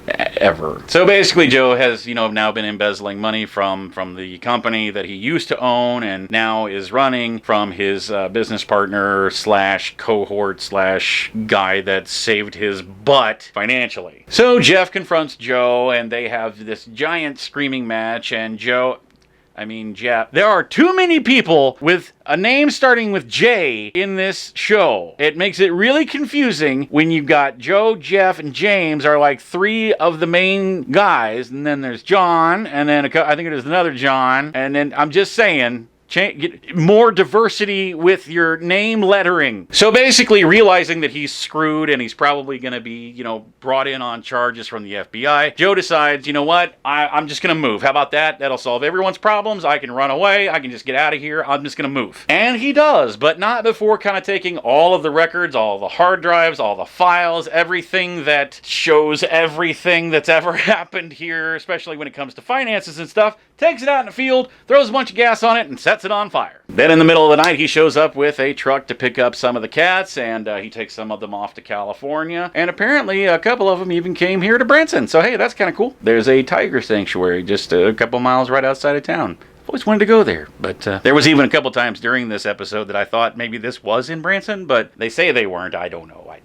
Ever. So basically Joe has, you know, now been embezzling money from the company that he used to own and now is running from his business partner slash cohort slash guy that saved his butt financially. So Jeff confronts Joe and they have this giant screaming match, and Jeff, there are too many people with a name starting with J in this show. It makes it really confusing when you've got Joe, Jeff, and James are like 3 of the main guys, and then there's John, and then I think there's another John, and then I'm just saying, Get more diversity with your name lettering. So basically, realizing that he's screwed and he's probably going to be, brought in on charges from the FBI, Joe decides, you know what? I'm just going to move. How about that? That'll solve everyone's problems. I can run away. I can just get out of here. I'm just going to move. And he does, but not before kind of taking all of the records, all the hard drives, all the files, everything that shows everything that's ever happened here, especially when it comes to finances and stuff, takes it out in the field, throws a bunch of gas on it, and sets it on fire. Then in the middle of the night, he shows up with a truck to pick up some of the cats, and he takes some of them off to California, and apparently a couple of them even came here to Branson. So hey, that's kind of cool. There's a tiger sanctuary just a couple miles right outside of town. I've always wanted to go there, but there was even a couple times during this episode that I thought maybe this was in Branson, but they say they weren't. I don't know. I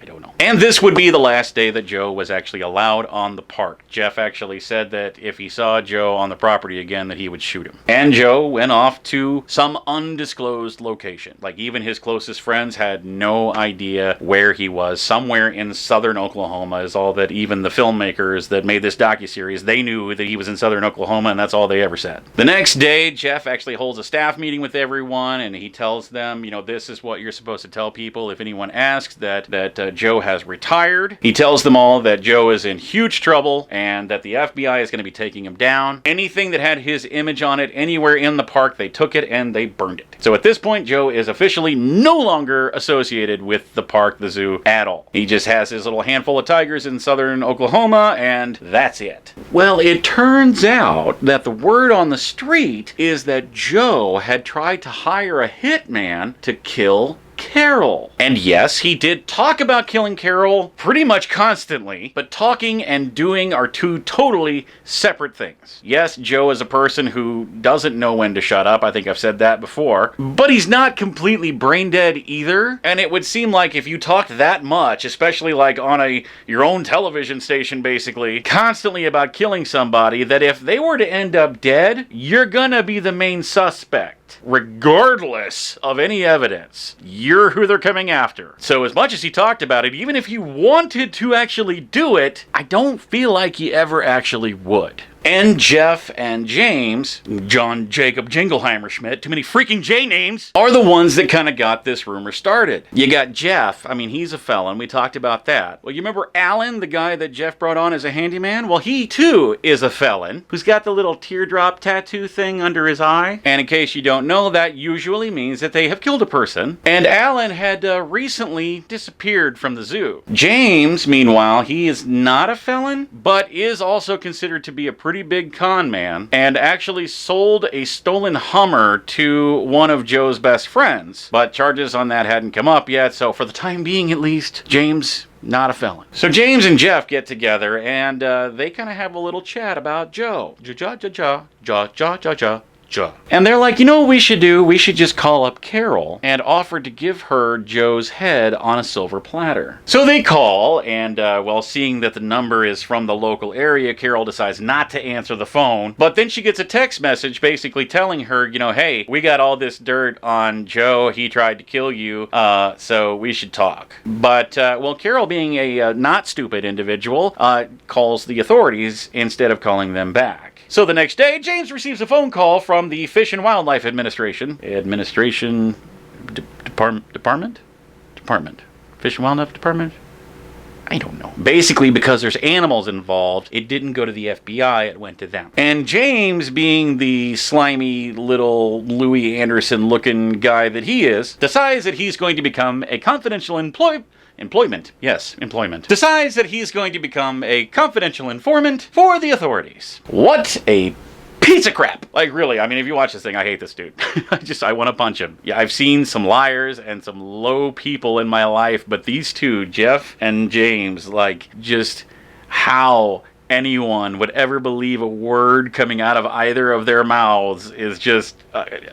don't know. And this would be the last day that Joe was actually allowed on the park. Jeff actually said that if he saw Joe on the property again, that he would shoot him. And Joe went off to some undisclosed location. Like, even his closest friends had no idea where he was. Somewhere in southern Oklahoma is all that even the filmmakers that made this docuseries, they knew that he was in southern Oklahoma, and that's all they ever said. The next day, Jeff actually holds a staff meeting with everyone, and he tells them, this is what you're supposed to tell people if anyone asks, that Joe has retired. He tells them all that Joe is in huge trouble and that the FBI is going to be taking him down. Anything that had his image on it anywhere in the park, they took it and they burned it. So at this point, Joe is officially no longer associated with the park, the zoo, at all. He just has his little handful of tigers in southern Oklahoma, and that's it. Well, it turns out that the word on the street is that Joe had tried to hire a hitman to kill Carol. And yes, he did talk about killing Carol pretty much constantly, but talking and doing are two totally separate things. Yes, Joe is a person who doesn't know when to shut up. I think I've said that before. But he's not completely brain dead either. And it would seem like if you talked that much, especially like on your own television station basically, constantly about killing somebody, that if they were to end up dead, you're gonna be the main suspect. Regardless of any evidence, you're who they're coming after. So as much as he talked about it, even if he wanted to actually do it, I don't feel like he ever actually would. And Jeff and James, John Jacob Jingleheimer Schmidt, too many freaking J names, are the ones that kind of got this rumor started. You got Jeff, he's a felon, we talked about that. Well, you remember Alan, the guy that Jeff brought on as a handyman? Well, he too is a felon, who's got the little teardrop tattoo thing under his eye. And in case you don't know, that usually means that they have killed a person. And Alan had recently disappeared from the zoo. James, meanwhile, he is not a felon, but is also considered to be a pretty big con man, and actually sold a stolen Hummer to one of Joe's best friends. But charges on that hadn't come up yet, so for the time being at least, James, not a felon. So James and Jeff get together, and they kind of have a little chat about Joe. And they're like, what we should do? We should just call up Carol and offer to give her Joe's head on a silver platter. So they call, and seeing that the number is from the local area, Carol decides not to answer the phone. But then she gets a text message basically telling her, hey, we got all this dirt on Joe. He tried to kill you, so we should talk. But, Carol, being a not stupid individual, calls the authorities instead of calling them back. So the next day, James receives a phone call from the Fish and Wildlife Administration. Department? Fish and Wildlife Department? I don't know. Basically, because there's animals involved, it didn't go to the FBI, it went to them. And James, being the slimy little Louis Anderson-looking guy that he is, decides that he's going to become a confidential employment. Decides that he's going to become a confidential informant for the authorities. What a piece of crap. Like, really, if you watch this thing, I hate this dude. I want to punch him. Yeah, I've seen some liars and some low people in my life, but these two, Jeff and James, just how anyone would ever believe a word coming out of either of their mouths is just,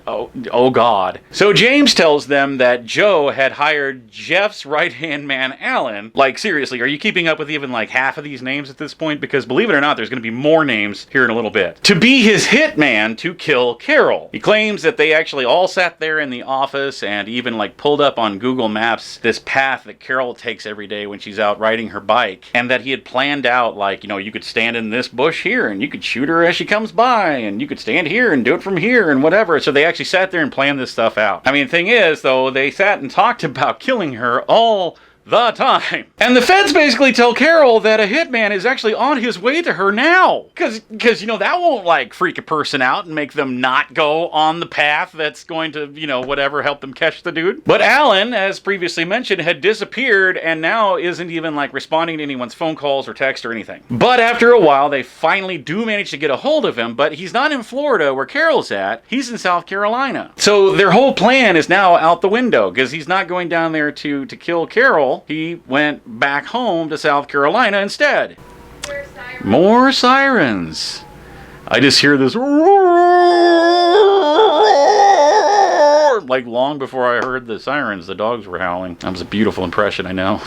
oh God. So James tells them that Joe had hired Jeff's right-hand man, Alan. Seriously, are you keeping up with even half of these names at this point? Because believe it or not, there's going to be more names here in a little bit. To be his hitman to kill Carol. He claims that they actually all sat there in the office and even pulled up on Google Maps this path that Carol takes every day when she's out riding her bike, and that he had planned out you could stand in this bush here and you could shoot her as she comes by, and you could stand here and do it from here and whatever. whatever. So they actually sat there and planned this stuff out. I mean, the thing is, though, they sat and talked about killing her all the time. And the feds basically tell Carol that a hitman is actually on his way to her now. Because, you know, that won't, like, freak a person out and make them not go on the path that's going to, you know, whatever, help them catch the dude. But Alan, as previously mentioned, had disappeared and now isn't even, like, responding to anyone's phone calls or text or anything. But after a while, they finally do manage to get a hold of him, but he's not in Florida where Carol's at. He's in South Carolina. So their whole plan is now out the window, because he's not going down there to kill Carol. He went back home to South Carolina instead. More sirens. I just hear this like long before I heard the sirens, the dogs were howling. That was a beautiful impression, I know.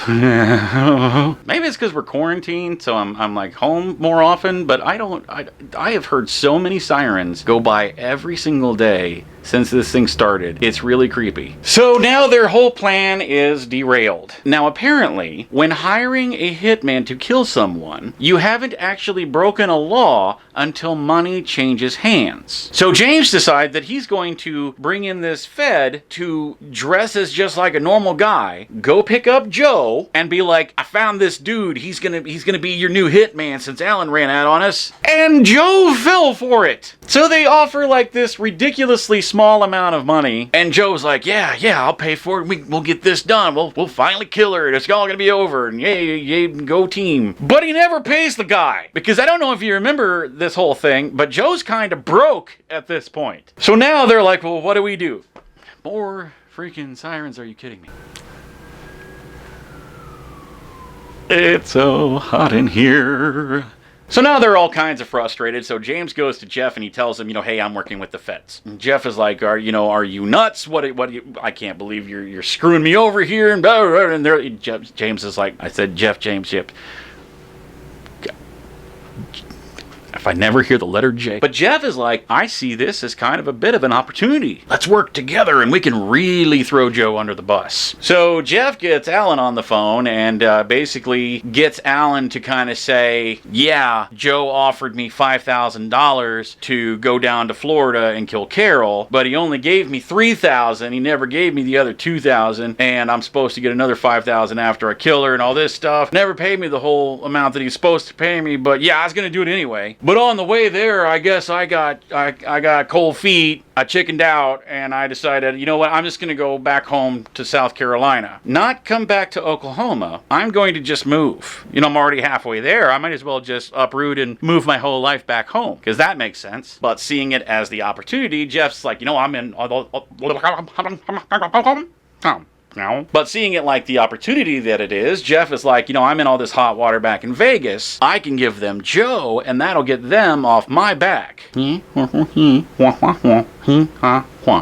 Maybe it's because we're quarantined, so I'm like home more often, but I have heard so many sirens go by every single day since this thing started. It's really creepy. So now their whole plan is derailed. Now apparently, when hiring a hitman to kill someone, you haven't actually broken a law until money changes hands. So James decides that he's going to bring in this fed to dress as just like a normal guy, go pick up Joe, and be like, I found this dude, he's gonna be your new hitman since Alan ran out on us. And Joe fell for it. So they offer like this ridiculously small amount of money, and Joe's like, yeah, I'll pay for it. We'll get this done. We'll finally kill her. It's all gonna be over. And yay, go team. But he never pays the guy, because I don't know if you remember this whole thing, but Joe's kind of broke at this point. So now they're like, well, what do we do? More freaking sirens? Are you kidding me? It's so hot in here. So now they're all kinds of frustrated. So James goes to Jeff and he tells him, hey, I'm working with the feds. And Jeff is like, are you nuts? I can't believe you're screwing me over here. And blah, blah, blah. And James is like, I said, Jeff. If I never hear the letter J. But Jeff is like, I see this as kind of a bit of an opportunity. Let's work together and we can really throw Joe under the bus. So Jeff gets Alan on the phone and basically gets Alan to kind of say, yeah, Joe offered me $5,000 to go down to Florida and kill Carol, but he only gave me $3,000. He never gave me the other $2,000, and I'm supposed to get another $5,000 after I kill her and all this stuff. Never paid me the whole amount that he's supposed to pay me, but yeah, I was going to do it anyway. But on the way there, I guess I got cold feet. I chickened out, and I decided, you know what, I'm just going to go back home to South Carolina. Not come back to Oklahoma. I'm going to just move. I'm already halfway there. I might as well just uproot and move my whole life back home, because that makes sense. But seeing it as the opportunity, Jeff's like, I'm in... But seeing it like the opportunity that it is, Jeff is like, I'm in all this hot water back in Vegas. I can give them Joe, and that'll get them off my back.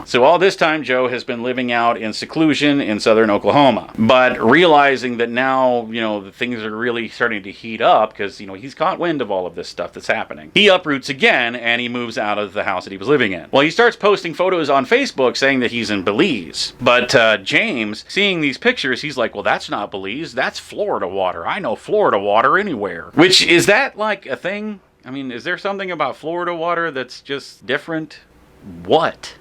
So all this time, Joe has been living out in seclusion in southern Oklahoma. But realizing that now, the things are really starting to heat up because, he's caught wind of all of this stuff that's happening. He uproots again, and he moves out of the house that he was living in. Well, he starts posting photos on Facebook saying that he's in Belize. But James, seeing these pictures, he's like, well, that's not Belize. That's Florida water. I know Florida water anywhere. Which, is that like a thing? I mean, is there something about Florida water that's just different? What?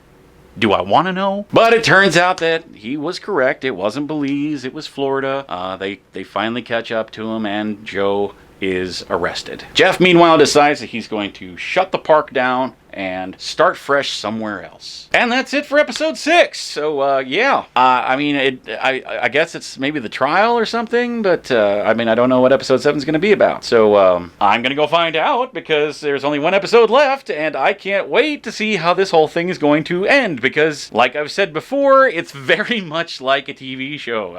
Do I want to know? But it turns out that he was correct. It wasn't Belize. It was Florida. They finally catch up to him, and Joe is arrested. Jeff, meanwhile, decides that he's going to shut the park down and start fresh somewhere else. And that's it for episode 6. So, yeah. I guess it's maybe the trial or something, but, I don't know what episode 7 is going to be about. So, I'm going to go find out, because there's only one episode left, and I can't wait to see how this whole thing is going to end, because, like I've said before, it's very much like a TV show.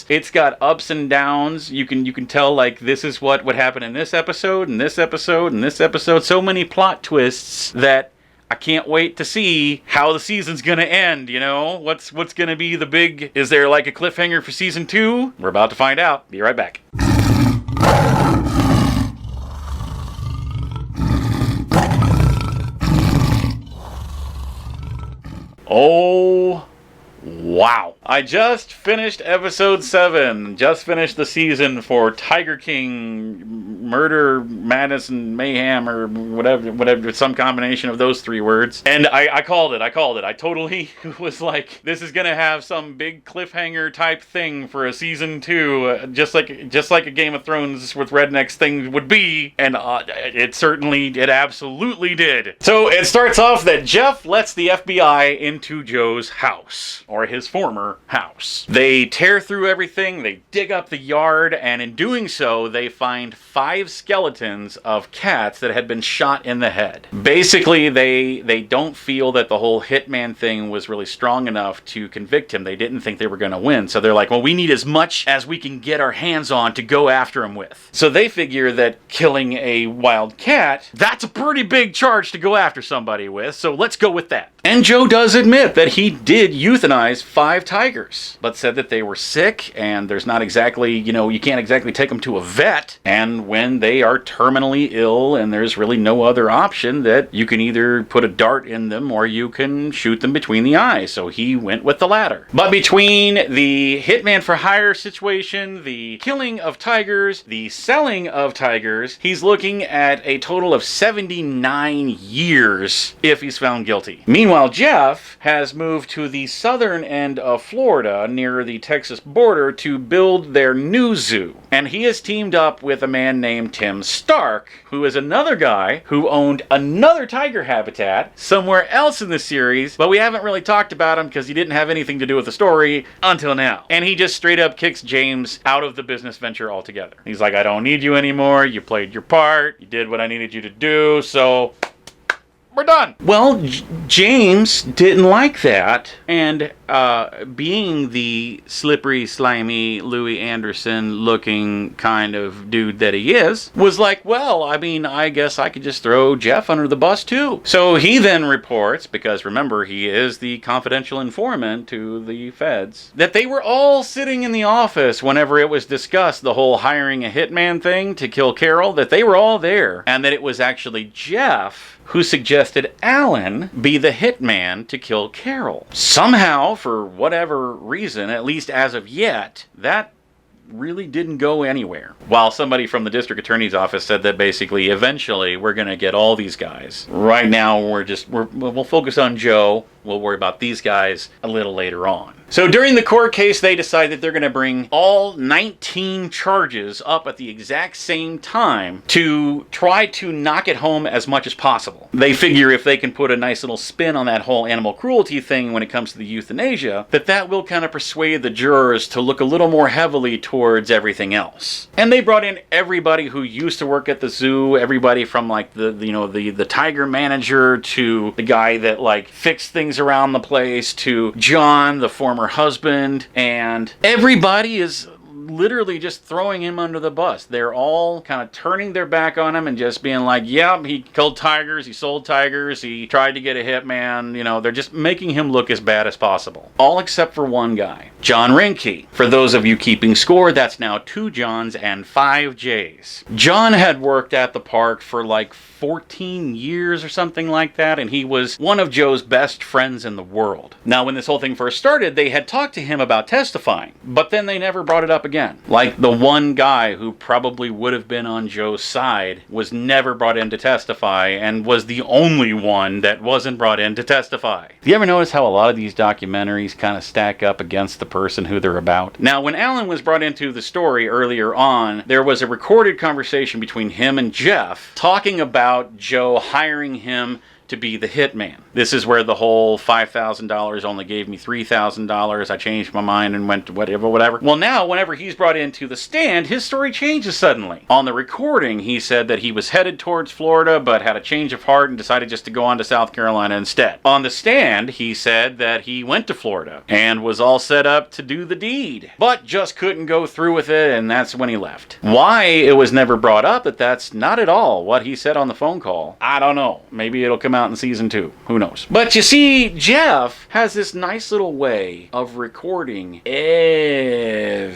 It's got ups and downs. You can tell, like, this is what would happen in this episode, and this episode, and this episode. So many plot twists that I can't wait to see how the season's gonna end, What's gonna be the big... Is there like a cliffhanger for season 2? We're about to find out. Be right back. Oh Wow. I just finished episode 7. Just finished the season for Tiger King, Murder, Madness, and Mayhem, or whatever, some combination of those 3 words. And I called it. I totally was like, this is going to have some big cliffhanger type thing for a season 2, just like a Game of Thrones with rednecks thing would be. And it absolutely did. So it starts off that Jeff lets the FBI into Joe's house. Or his former house. They tear through everything, they dig up the yard, and in doing so, they find 5 skeletons of cats that had been shot in the head. Basically, they don't feel that the whole hitman thing was really strong enough to convict him. They didn't think they were going to win, so they're like, well, we need as much as we can get our hands on to go after him with. So they figure that killing a wild cat, that's a pretty big charge to go after somebody with, so let's go with that. And Joe does admit that he did euthanize 5 tigers, but said that they were sick, and there's not exactly, you can't exactly take them to a vet, and when they are terminally ill and there's really no other option, that you can either put a dart in them or you can shoot them between the eyes, so he went with the latter. But between the hitman for hire situation, the killing of tigers, the selling of tigers, he's looking at a total of 79 years if he's found guilty. Meanwhile, Jeff has moved to the southern end of Florida near the Texas border to build their new zoo. And he has teamed up with a man named Tim Stark, who is another guy who owned another tiger habitat somewhere else in the series, but we haven't really talked about him because he didn't have anything to do with the story until now. And he just straight up kicks James out of the business venture altogether. He's like, I don't need you anymore. You played your part. You did what I needed you to do, so we're done. Well, James didn't like that, and being the slippery, slimy, Louis Anderson looking kind of dude that he is, was like, well, I mean, I guess I could just throw Jeff under the bus too. So he then reports, because remember, he is the confidential informant to the feds, that they were all sitting in the office whenever it was discussed, the whole hiring a hitman thing to kill Carol, that they were all there, and that it was actually Jeff who suggested Alan be the hitman to kill Carol. Somehow, for whatever reason, at least as of yet, that really didn't go anywhere. While somebody from the district attorney's office said that basically, eventually, we're going to get all these guys. Right now, we'll focus on Joe. We'll worry about these guys a little later on. So during the court case, they decide that they're going to bring all 19 charges up at the exact same time to try to knock it home as much as possible. They figure if they can put a nice little spin on that whole animal cruelty thing when it comes to the euthanasia, that will kind of persuade the jurors to look a little more heavily towards everything else. And they brought in everybody who used to work at the zoo, everybody from like the tiger manager to the guy that like fixed things around the place to John, the former husband, and everybody is literally just throwing him under the bus. They're all kind of turning their back on him and just being like, yeah, he killed tigers, he sold tigers, he tried to get a hitman, they're just making him look as bad as possible. All except for one guy, John Rinke. For those of you keeping score, that's now 2 Johns and 5 J's. John had worked at the park for like 14 years or something like that, and he was one of Joe's best friends in the world. Now, when this whole thing first started, they had talked to him about testifying, but then they never brought it up again. Like the one guy who probably would have been on Joe's side was never brought in to testify, and was the only one that wasn't brought in to testify. Do you ever notice how a lot of these documentaries kind of stack up against the person who they're about? Now, when Alan was brought into the story earlier on, there was a recorded conversation between him and Jeff talking about Joe hiring him to be the hitman. This is where the whole $5,000 only gave me $3,000. I changed my mind and went to whatever. Well, now, whenever he's brought into the stand, his story changes suddenly. On the recording, he said that he was headed towards Florida, but had a change of heart and decided just to go on to South Carolina instead. On the stand, he said that he went to Florida and was all set up to do the deed, but just couldn't go through with it, and that's when he left. Why it was never brought up that that's not at all what he said on the phone call, I don't know. Maybe it'll come out in season 2. Who knows? But you see, Jeff has this nice little way of recording everything.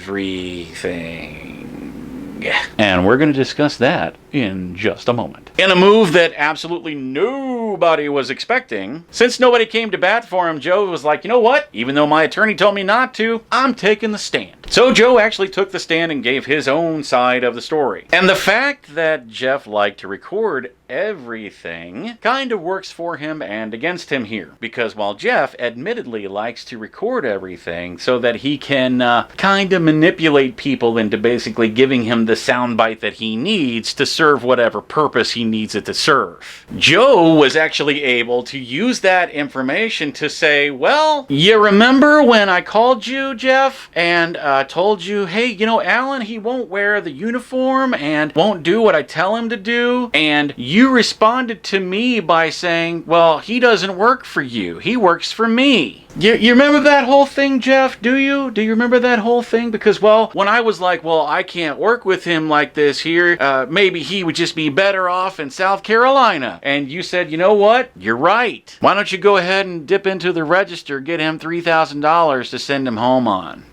And we're going to discuss that in just a moment. In a move that absolutely nobody nobody was expecting. Since nobody came to bat for him, Joe was like, you know what? Even though my attorney told me not to, I'm taking the stand. So Joe actually took the stand and gave his own side of the story. And the fact that Jeff liked to record everything kind of works for him and against him here. Because while Jeff admittedly likes to record everything so that he can kind of manipulate people into basically giving him the soundbite that he needs to serve whatever purpose he needs it to serve, Joe was actually able to use that information to say, well, you remember when I called you, Jeff, and told you, hey, you know, Alan, he won't wear the uniform and won't do what I tell him to do, and you responded to me by saying, well, he doesn't work for you, he works for me. You remember that whole thing, Jeff? Do you? Do you remember that whole thing? Because, well, when I was like, well, I can't work with him like this here, maybe he would just be better off in South Carolina. And you said, you know what? You're right. Why don't you go ahead and dip into the register, get him $3,000 to send him home on.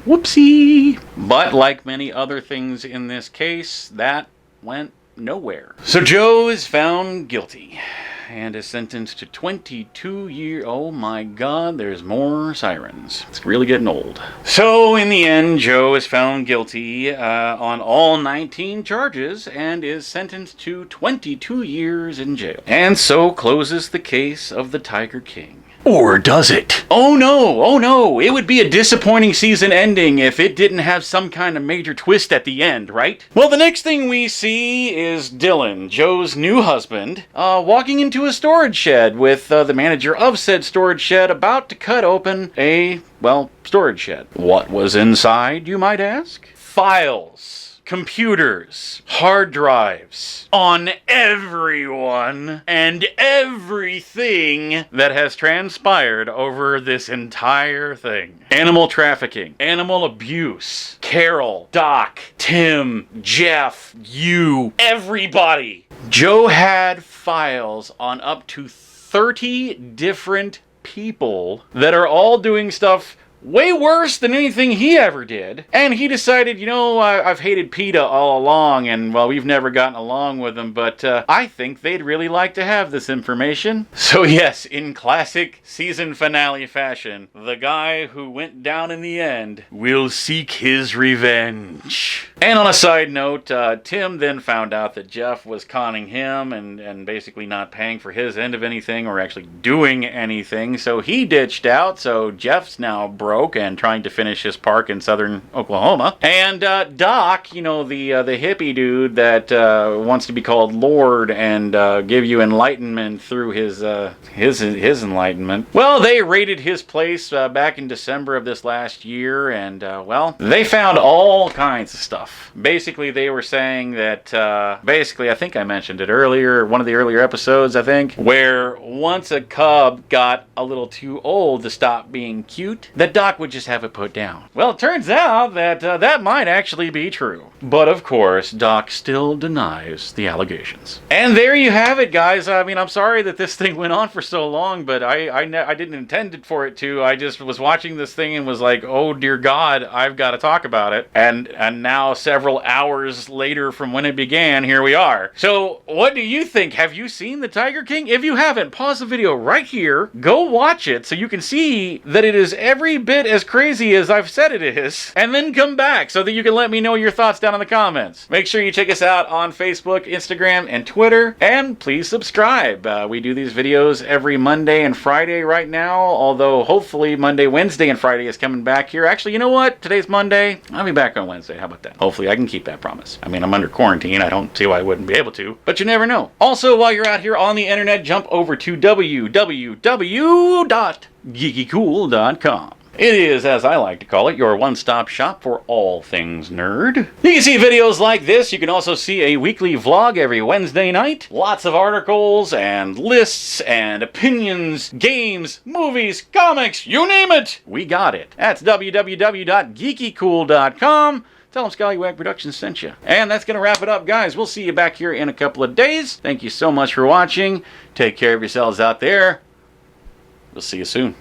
Whoopsie. But like many other things in this case, that went nowhere. So Joe is found guilty and is sentenced to 22 years. Oh my God, there's more sirens. It's really getting old. So in the end, Joe is found guilty on all 19 charges and is sentenced to 22 years in jail. And so closes the case of the Tiger King. Or does it? Oh no, it would be a disappointing season ending if it didn't have some kind of major twist at the end, right? Well, the next thing we see is Dylan, Joe's new husband, walking into a storage shed with the manager of said storage shed about to cut open a, well, storage shed. What was inside, you might ask? Files. Computers, hard drives, on everyone and everything that has transpired over this entire thing. Animal trafficking, animal abuse, Carol, Doc, Tim, Jeff, you, everybody. Joe had files on up to 30 different people that are all doing stuff way worse than anything he ever did. And he decided, you know, I've hated PETA all along, and, well, we've never gotten along with them, but I think they'd really like to have this information. So yes, in classic season finale fashion, the guy who went down in the end will seek his revenge. And on a side note, Tim then found out that Jeff was conning him and basically not paying for his end of anything or actually doing anything, so he ditched out, so Jeff's now broke and trying to finish his park in southern Oklahoma. And Doc, you know, the hippie dude that wants to be called Lord and give you enlightenment through his enlightenment. Well, they raided his place back in December of this last year, and well, they found all kinds of stuff. Basically, they were saying that basically, I think I mentioned it earlier, one of the earlier episodes, I think, where once a cub got a little too old to stop being cute, that Doc would just have it put down. Well, it turns out that that might actually be true. But of course, Doc still denies the allegations. And there you have it, guys. I mean, I'm sorry that this thing went on for so long, but I didn't intend for it to. I just was watching this thing and was like, oh dear God, I've got to talk about it. And now several hours later from when it began, here we are. So what do you think? Have you seen The Tiger King? If you haven't, pause the video right here. Go watch it so you can see that it is every bit as crazy as I've said it is, and then come back so that you can let me know your thoughts down in the comments. Make sure you check us out on Facebook, Instagram, and Twitter, and please subscribe. We do these videos every Monday and Friday right now, although hopefully Monday, Wednesday, and Friday is coming back here. Actually, you know what? Today's Monday. I'll be back on Wednesday. How about that? Hopefully I can keep that promise. I mean, I'm under quarantine. I don't see why I wouldn't be able to, but you never know. Also, while you're out here on the internet, jump over to www.geekycool.com. It is, as I like to call it, your one-stop shop for all things nerd. You can see videos like this. You can also see a weekly vlog every Wednesday night. Lots of articles and lists and opinions, games, movies, comics, you name it. We got it. That's www.geekycool.com. Tell them Skallywag Productions sent you. And that's going to wrap it up, guys. We'll see you back here in a couple of days. Thank you so much for watching. Take care of yourselves out there. We'll see you soon.